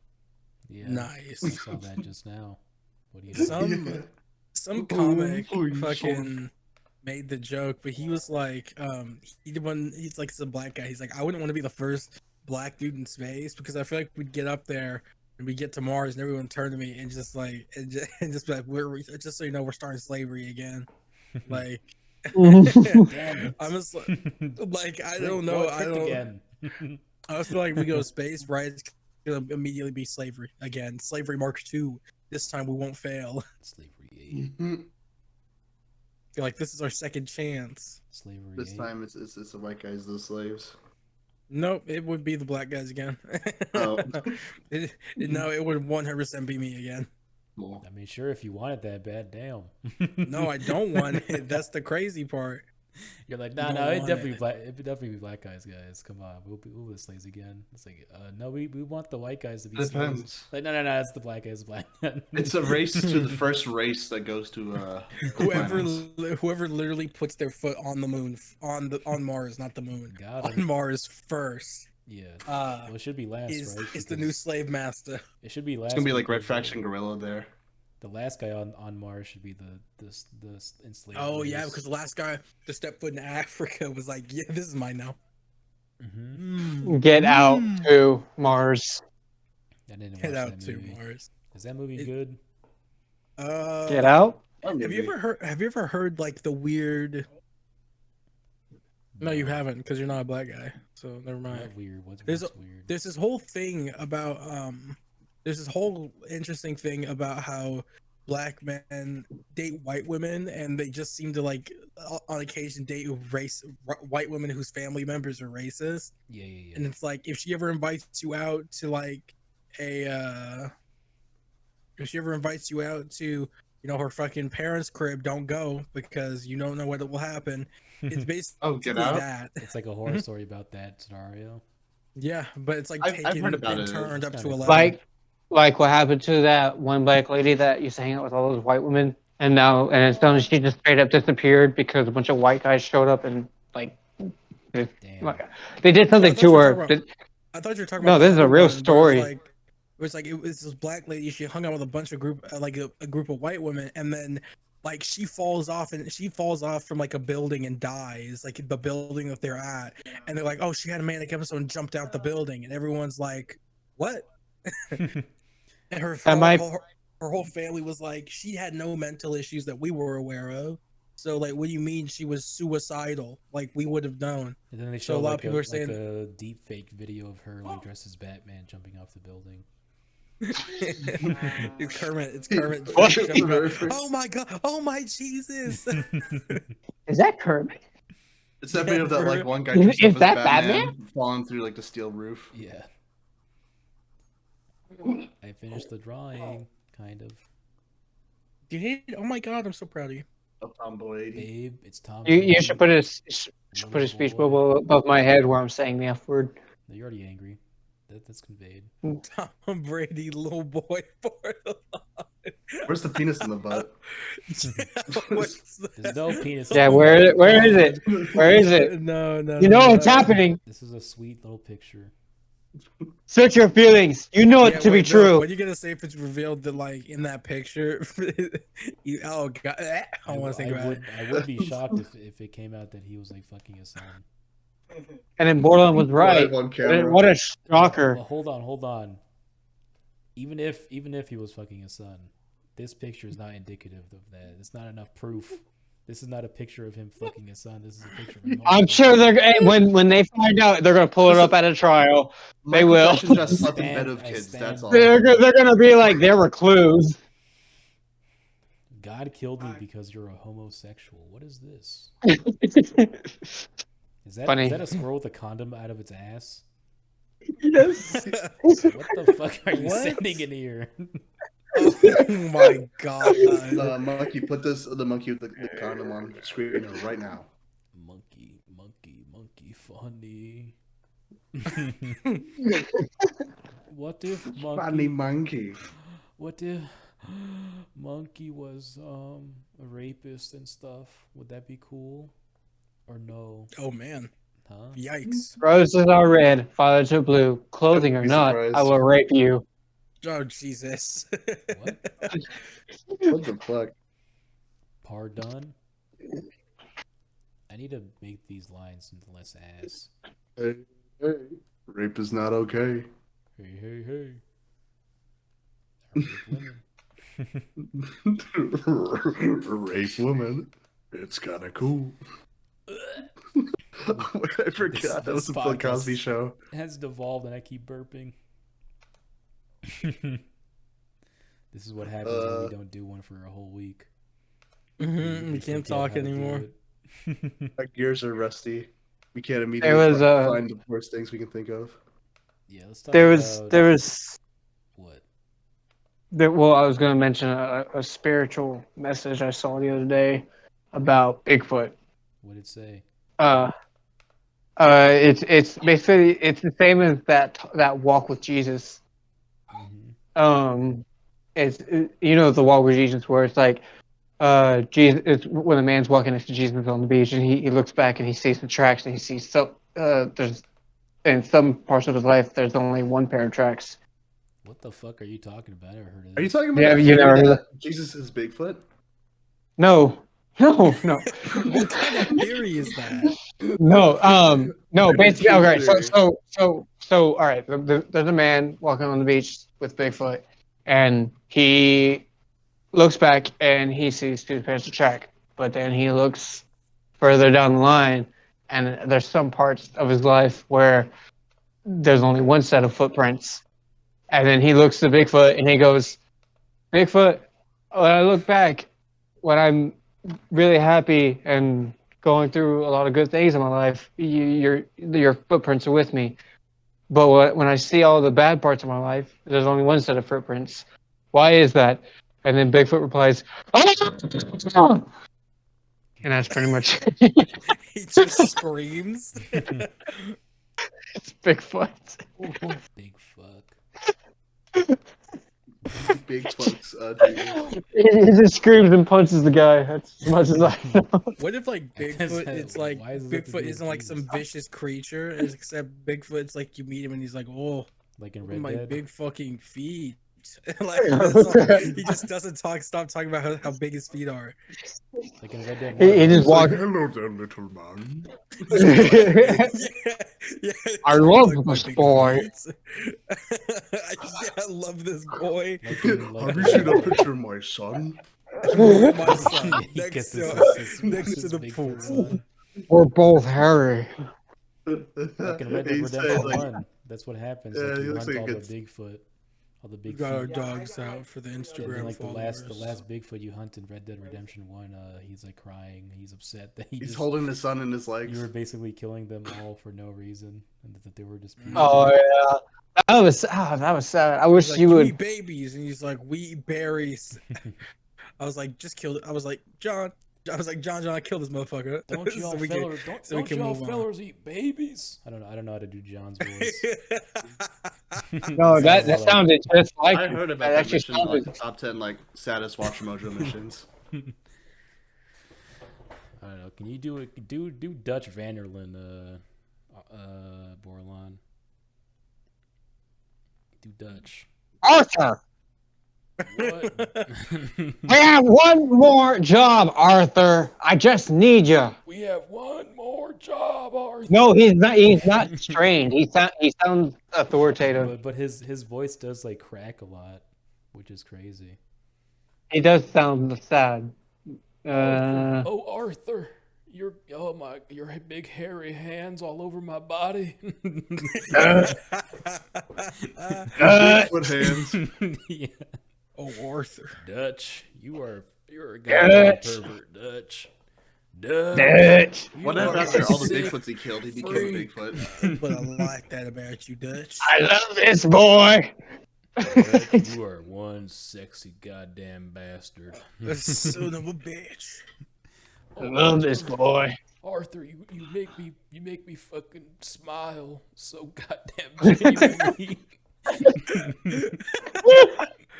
Yeah. nice. I saw that just now. What do you Some comic fucking made the joke, but he was like, he's like some black guy. He's like, I wouldn't want to be the first black dude in space because I feel like we'd get up there and we get to Mars and everyone turn to me and just like and just be like, just so you know, we're starting slavery again. Like, Damn it. I'm just like I don't Wait, know. what? I Pick don't. again. I just feel like we go to space, right? It's gonna immediately be slavery again. Slavery Mark II. This time we won't fail. Slavery 8. Feel like this is our second chance. Slavery This 8. time it's the white guys, the slaves. Nope, it would be the black guys again. Oh. No, it would 100% be me again. Cool. I mean, sure, if you want it that bad, damn. No, I don't want it. That's the crazy part. You're like, You nah, don't no, want it'd definitely be black guys, guys. Come on, we'll be slaves again. It's like, no, we want the white guys to be slaves. Depends. Like, no, it's the black guys, black. It's a race to the first race that goes to Whoever planets. whoever literally puts their foot on the moon, on Mars, not the moon, Got on him. Mars first, Yeah. Well, it should be last, is right? the Because new slave master. It should be last. It's gonna be like Red because Faction Gorilla there. The last guy on Mars should be the enslaved. Oh yeah, race. because the last guy to step foot in Africa was like, yeah, this is mine now. Mhm. Get out to Mars. I didn't watch Head out that to movie. Mars. Is that movie It- good? Get out. Have you ever heard like the weird? No, you haven't, because you're not a black guy. So never mind. What weird? What's There's weird? There's this whole thing about there's this whole interesting thing about how black men date white women, and they just seem to like on occasion date white women whose family members are racist. Yeah. And it's like if she ever invites you out to like if she ever invites you out to her fucking parents' crib, don't go because you don't know what will happen. It's basically Oh, Get Out? that. It's like a horror story about that scenario. Yeah, but it's like I've taken heard about and it. turned It's up to kinda 11. Like what happened to that one black lady that used to hang out with all those white women, and it's done. She just straight up disappeared because a bunch of white guys showed up and like Damn. They did something to her. I thought you were talking No, about. this is a real It story. was like it was this black lady. She hung out with a bunch of group, like a group of white women, and then like she falls off from like a building and dies, like the building that they're at, and they're like, oh, she had a manic episode and jumped out the building, and everyone's like, what? And her whole family was like, she had no mental issues that we were aware of. So like, what do you mean she was suicidal? Like we would have known. And then they So show a lot like of people are saying like a deep fake video of her like dressed as Batman jumping off the building. it's Kermit. What? jumping out. Oh my god! Oh my Jesus! Is that Kermit? It's that video of that for- like one guy Is dressed up as that Batman falling through like the steel roof. Yeah. I finished the drawing, kind of. You hate it? Oh my god! I'm so proud of you. Of Tomboy 80. Babe, it's Tom. You should put a Little speech boy. bubble above my head where I'm saying the F word. No, you're already angry. That's conveyed. Tom Brady, little boy, Bordelon. Where's the penis in the butt? What's that? There's no penis. Yeah, where is it? Where is it? No. You know what's happening. This is a sweet little picture. Search your feelings. You know it to be No, true. what are you gonna say if it's revealed that, like, in that picture? Oh god, I don't want to think about it. I would be shocked if it came out that he was like fucking his son. And then Bordelon was right. On camera. What a shocker. Well, hold on. Even if he was fucking his son, this picture is not indicative of that. It's not enough proof. This is not a picture of him fucking his son. This is a picture of him. I'm sure they're when they find out, they're gonna pull it up at a trial. They will. Jackson just slept in bed with I kids. stand- That's all. They're gonna be like there were clues. God killed me because you're a homosexual. What is this? Funny. Is that a squirrel with a condom out of its ass? Yes. What the fuck are you What? sending in here? Oh my god. Monkey, put the monkey with the condom on screen right now. Monkey, funny. What if Funny monkey. What if Monkey was a rapist and stuff? Would that be cool? Or no? Oh man. Huh? Yikes. Roses are red, violets are blue. Clothing or Be not, surprised. I will rape you. Oh Jesus. What? What the fuck? Pardon? I need to make these lines into less ass. Hey, hey. Rape is not okay. Hey. I rape women. Rape women. It's kind of cool. I forgot that was the Bill Cosby show. It has devolved and I keep burping. This is what happens when we don't do one for a whole week. We can't talk anymore. Our gears are rusty. We can't There immediately was, find the worst things we can think of. Yeah, let's talk There about was what? well, I was gonna mention a spiritual message I saw the other day about Bigfoot. What did it say? It's basically it's the same as that walk with Jesus. Mm-hmm. It's you know the walk with Jesus where it's like Jesus, it's when a man's walking next to Jesus on the beach and he looks back and he sees the tracks and he sees there's in some parts of his life there's only one pair of tracks. What the fuck are you talking about? I never heard of Are you this. talking about Yeah, that you theory never- that Jesus is Bigfoot? No. What kind of theory is that? No, basically, okay, Theory. so, all right, there's a man walking on the beach with Bigfoot, and he looks back and he sees two pairs of track, but then he looks further down the line, and there's some parts of his life where there's only one set of footprints, and then he looks to Bigfoot and he goes, Bigfoot, when I look back, when I'm really happy and going through a lot of good things in my life, your footprints are with me. But when I see all the bad parts of my life, there's only one set of footprints. Why is that? And then Bigfoot replies, "Oh!" And that's pretty much it. He just screams. It's Bigfoot. Big fuck. Bigfoot's dreamers. He just screams and punches the guy. That's as much as I know. What if like Bigfoot? It's like Why does it have to do Bigfoot with isn't like some penis? vicious creature, except Bigfoot's like you meet him and he's like, oh, Like in Red my Dead. big fucking feet. Like that's all, he just doesn't stop talking about how big his feet are. Like in Red Dead. He 1. just It's like, walks. hello there, little man. Yeah. I love my this big boy. feet. Yeah, I love this boy. Like in, like Have in- you seen a picture of my son? My son He next gets to, his next to the Bigfoot pool. son. We're both hairy. Like in Red Dead He Redemption said, like, 1. That's what happens. Yeah, like he you looks hunt like all a the good- Bigfoot. All the We big got our feet. dogs out for the And Instagram then, like the followers. last Bigfoot you hunt in Red Dead Redemption 1, he's like crying. He's upset that He's holding his son in his legs. you were basically killing them all for no reason, and that they were just. Oh yeah, that was sad. I wish He's like, you you would. eat babies, and he's like, we eat berries. I was like, just kill it. I was like, John, kill this motherfucker. Don't y'all So we can- fellers, so we don't can y'all move on. fellers eat babies? I don't know how to do John's voice. No, that Sounds like- sounded just like. I it. heard about That that actually mission, like sounded. the top 10 like saddest Watch Mojo missions. I don't know. Can you do Dutch Vanderlyn, Bordelon? Do Dutch. Arthur, What? I have one more job, Arthur. I just need you. We have one more job, Arthur. No, he's not. He's not strained. He sounds authoritative. But his voice does like crack a lot, which is crazy. He does sound sad. Uh, Oh, Arthur, your big hairy hands all over my body. Bigfoot hands. Yeah. Oh, Arthur. Dutch, you're a goddamn pervert, Dutch. Dutch. What You if are after all the sick Bigfoots he killed, he became a freak. Bigfoot? But I like that about you, Dutch. I love this boy. Dutch, you are one sexy goddamn bastard. A son of a bitch. I love this boy. Arthur, you make me fucking smile so goddamn genuinely.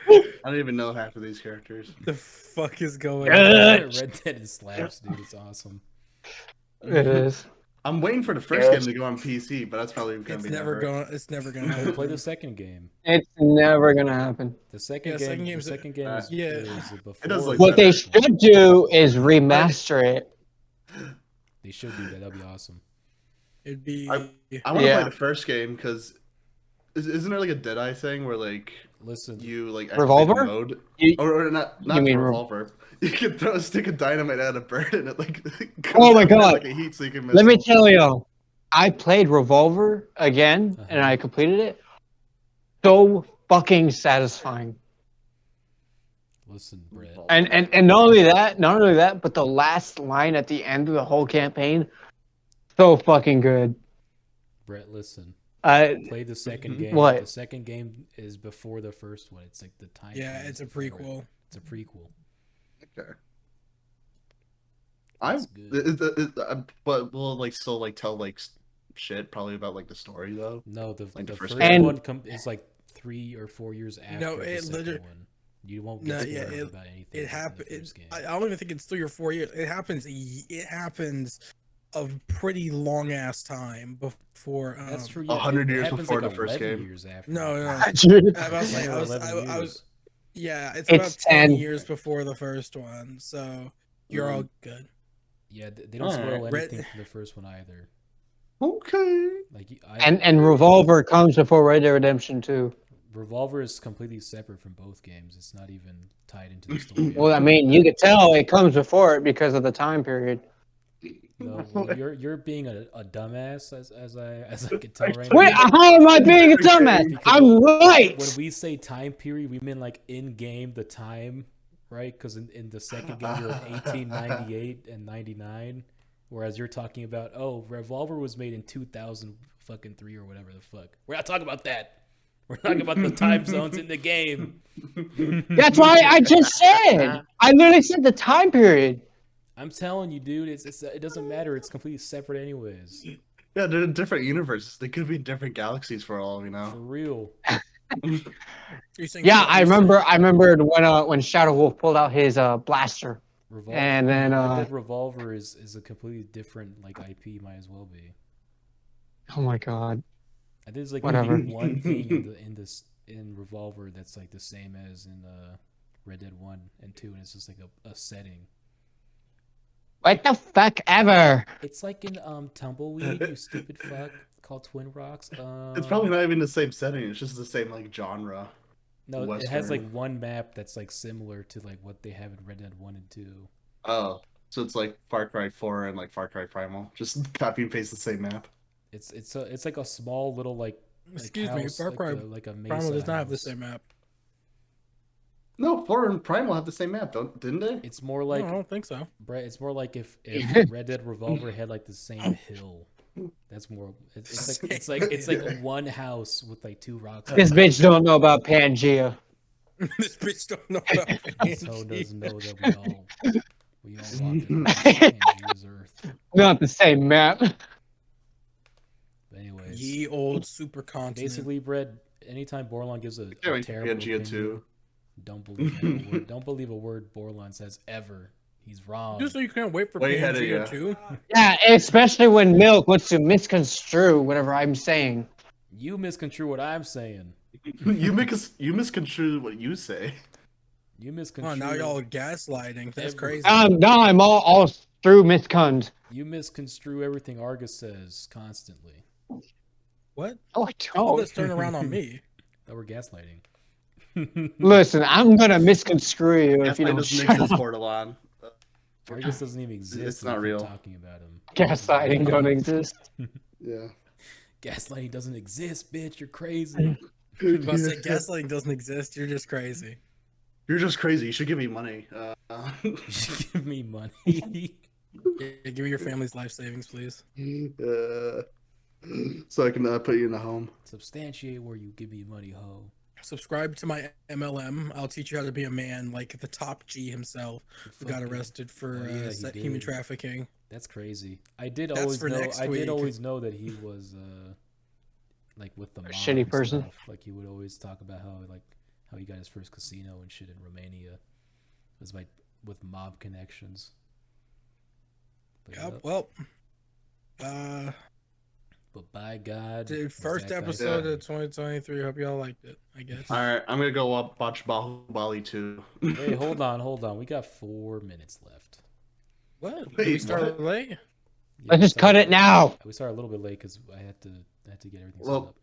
I don't even know half of these characters. The fuck is going Dutch. on? Red Dead is slaps, dude. It's awesome. It is. I'm waiting for the first Yeah. game to go on PC, but that's probably gonna It's be never never. going. It's never gonna Play happen. the second game. It's never gonna happen. The second Yeah, game. second The game's- second game is, yeah. is before. It does look What they the first one. should do is remaster it. They should do that. That'd be awesome. It'd be. I want to Yeah. play the first game because isn't there like a Deadeye thing where like Listen, you like Revolver? activate the mode? You- Or not you the mean revolver. You can throw a stick of dynamite at a bird and it like goes Oh my up there God. like a heat seeking missile. Let me tell you, I played Revolver again and I completed it. So fucking satisfying. listen, Brett. And not only that, but the last line at the end of the whole campaign, so fucking good. Brett, listen. I Play the second game. What? The second game is before the first one. It's like the time. Yeah, period it's a is before it. prequel. It's a prequel. Okay. I'm, That's good. but we'll like still like tell like shit probably about like the story though. No, Like the the first first game? one is like 3 or 4 years after No, the it second literally- one. You won't No, get yeah, spoiled about anything. It in happened. the first game. I don't even think it's 3 or 4 years. It happens. It happens a pretty long ass time before. That's true. 100 it years happens before like the first 11 game. Years after. No, no. dude, I was like, 10 or I was, 11 I was, years. yeah, it's It's about 10 10. years before the first one, so you're all good. Yeah, they don't Alright. spoil Red- anything from the first one either. Okay. Like and Revolver comes before Red Dead Redemption 2. Revolver is completely separate from both games. It's not even tied into the story. Well, I mean, you could tell it comes before it because of the time period. No, well, you're being a dumbass as I can tell right Wait, now. how am I being a dumbass? Because I'm right. When we say time period, we mean like in game the time, right? Because in the second game you're in 1898 and 99, whereas you're talking about Revolver was made in 2003 or whatever the fuck. We're not talking about that. We're talking about the time zones in the game. That's why I just said. I literally said the time period. I'm telling you, dude, it doesn't matter. It's completely separate anyways. Yeah, they're in different universes. They could be in different galaxies for all we For know. real. You're saying Yeah, Flo- I you're saying- remember. I remembered when Shadow Wolf pulled out his blaster, and then Red Dead Revolver is a completely different like IP. Might as well be. oh my god, I think there's like Whatever. only one thing in Revolver that's like the same as in Red Dead 1 and 2, and it's just like a setting. what the fuck ever? It's like in Tumbleweed, you stupid fuck, called Twin Rocks. It's probably not even the same setting. It's just the same like genre. No, it has like Western. one map that's like similar to like what they have in Red Dead 1 and 2. Oh, so it's like Far Cry 4 and like Far Cry Primal. Just copy and paste the same map. It's like a small little like Excuse me, house, Far Cry like a mesa Primal does not have the house. same map. No, 4 and Primal have the same map, didn't they? It's more No, like I don't think so. Brett. It's more like if Red Dead Revolver had like the same hill. That's more. It's like one house with like two rocks. This bitch don't know about Pangea. This bitch don't know about This hoe doesn't know that we all walked across Pangea's earth. Not the same map. But anyways, Ye old supercontinent. basically, Brett. Anytime Bordelon gives a Yeah, terrible Pangea opinion, 2. don't believe a word Bordelon says ever. He's wrong. Just so you can't wait for Way ahead of Pangea ya. too. Yeah, especially when Milk wants to misconstrue whatever I'm saying. You misconstrue what I'm saying. you misconstrue what you say. You misconstrue. Oh, now y'all gaslighting. That's crazy. Now I'm all through miscons. You misconstrue everything Argus says constantly. What? Oh, I All don't. this turn around on me. That we're gaslighting. Listen, I'm gonna misconstrue you if you Gaslight don't doesn't shut exist, up. Bordelon. Argus doesn't even exist. It's and not we keep real. Talking about him. Gaslighting don't exist. Yeah. Gaslighting doesn't exist, bitch. You're crazy. I was about to say gaslighting doesn't exist. You're just crazy. You're just crazy. You should give me money. You should give me money. Yeah, give me your family's life savings, please. So I can put you in a home. Substantiate where you give me money, ho. Subscribe to my MLM. I'll teach you how to be a man, like the top G himself, who got Fucking- arrested for Oh, yeah, he human did. trafficking. That's crazy. I did That's always for know. next I did week. always know that he was like with the mob shitty and person. stuff. Like he would always talk about how he got his first casino and shit in Romania. It was like with mob connections. But, Yep. Well, but by God, dude, first Zach, episode of 2023. Hope y'all liked it. I guess. All right, I'm gonna go watch Bahubali 2. Hey, hold on. We got 4 minutes left. What? Did Wait, we start what? late? Yeah, Let's we just cut started- it now. We started a little bit late because I had to get everything Well, set up.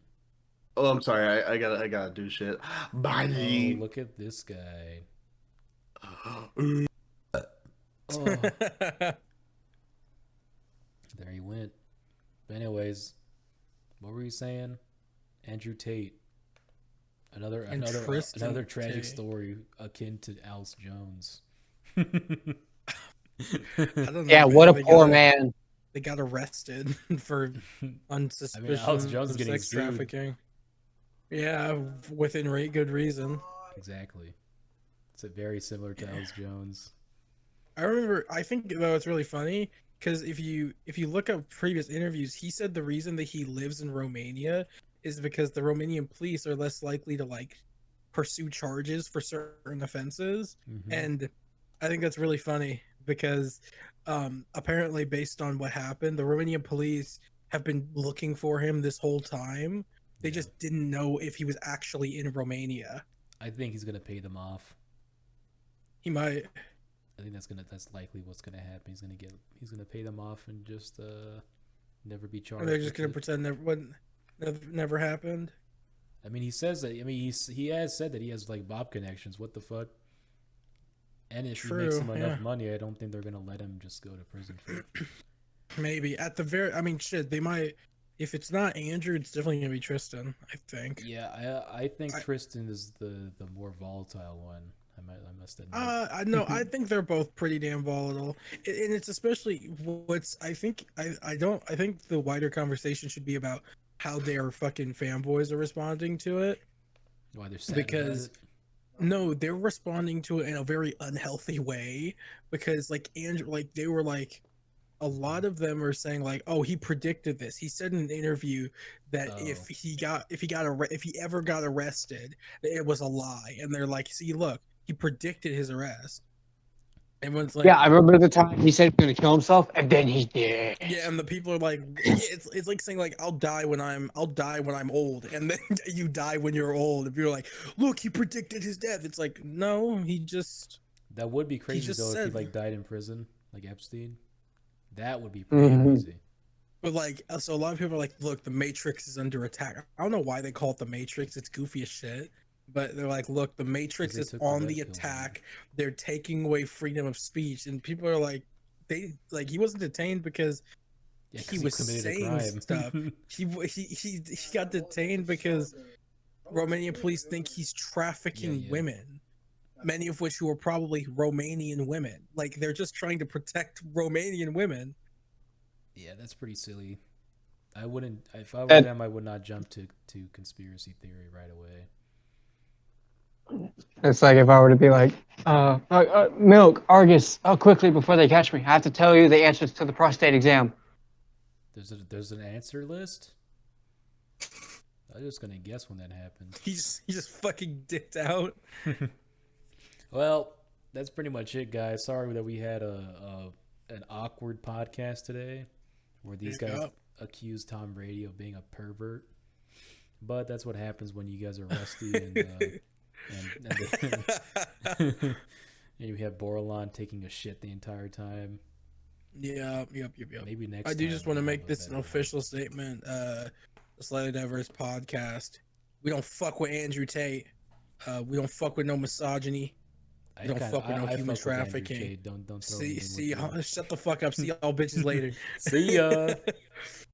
Oh, I'm sorry. I gotta do shit. Oh, Bye. look at this guy. Oh, there he went. But anyways, what were you saying? Andrew Tate. Another Tristan tragic Tate. story akin to Alice Jones. I don't know, Yeah, man. what a They poor got- man. They got arrested for on suspicion Alex Jones is of getting sex sued. trafficking. Yeah, within good reason. Exactly. It's very similar to Alice Jones. I remember. I think though it's really funny because if you look up previous interviews, he said the reason that he lives in Romania is because the Romanian police are less likely to like pursue charges for certain offenses, Mhm. and I think that's really funny because apparently based on what happened, the Romanian police have been looking for him this whole time. They Yeah. just didn't know if he was actually in Romania. I think he's gonna pay them off. He might. I think that's likely what's gonna happen. He's gonna pay them off and just never be charged. Or they're just with gonna it. pretend never happened. I mean, he says that. I mean, he has said that he has like Bob connections. What the fuck? And if he makes True, him enough yeah. money, I don't think they're gonna let him just go to prison for it. Maybe at the very. I mean, shit. They might. If it's not Andrew, it's definitely gonna be Tristan. I think. Yeah, I think I- Tristan is the more volatile one. I must admit. I know. I think they're both pretty damn volatile, and it's especially what's. I think I don't. I think the wider conversation should be about how their fucking fanboys are responding to it. Why they're sad because- about it? No, they're responding to it in a very unhealthy way because like Andrew, like they were like, a lot of them are saying like, "Oh, he predicted this." He said in an interview that Oh. if he ever got arrested, that it was a lie. And they're like, "See, look, he predicted his arrest." Everyone's like, Yeah, I remember the time he said he was gonna kill himself, and then he did. yeah, and the people are like, yeah, it's like saying like, I'll die when I'm old, and then you die when you're old. If you're like, look, he predicted his death, it's like, no, he just That would be crazy just though if he said- like died in prison, like Epstein. That would be pretty Mhm. crazy. But like, so a lot of people are like, look, the Matrix is under attack. I don't know why they call it the Matrix. It's goofy as shit. But they're like, look, the Matrix they is took the on red the pill, man. attack. They're taking away freedom of speech, and people are like, he wasn't detained because Yeah, 'cause he was committed a saying crime. stuff. He got detained because Romanian police think he's trafficking Yeah. women, many of which who are probably Romanian women. Like they're just trying to protect Romanian women. Yeah, that's pretty silly. I wouldn't. If I were That- them, I would not jump to conspiracy theory right away. It's like if I were to be like, milk, Argus, quickly before they catch me. I have to tell you the answers to the prostate exam. There's an answer list. I'm just gonna guess when that happens. He just fucking dipped out. Well, that's pretty much it, guys. Sorry that we had an awkward podcast today, where these guys Yep. accused Tom Brady of being a pervert. But that's what happens when you guys are rusty and and you have Bordelon taking a shit the entire time. Yep. Maybe next. I do time just want to we'll make have a this an better one. official statement. The Slightly Diverse podcast. We don't fuck with Andrew Tate. We don't fuck with no misogyny. I don't fuck with no human fuck with Andrew trafficking. Tate. Don't throw me in with See, you. shut the fuck up. See y'all bitches later. See ya.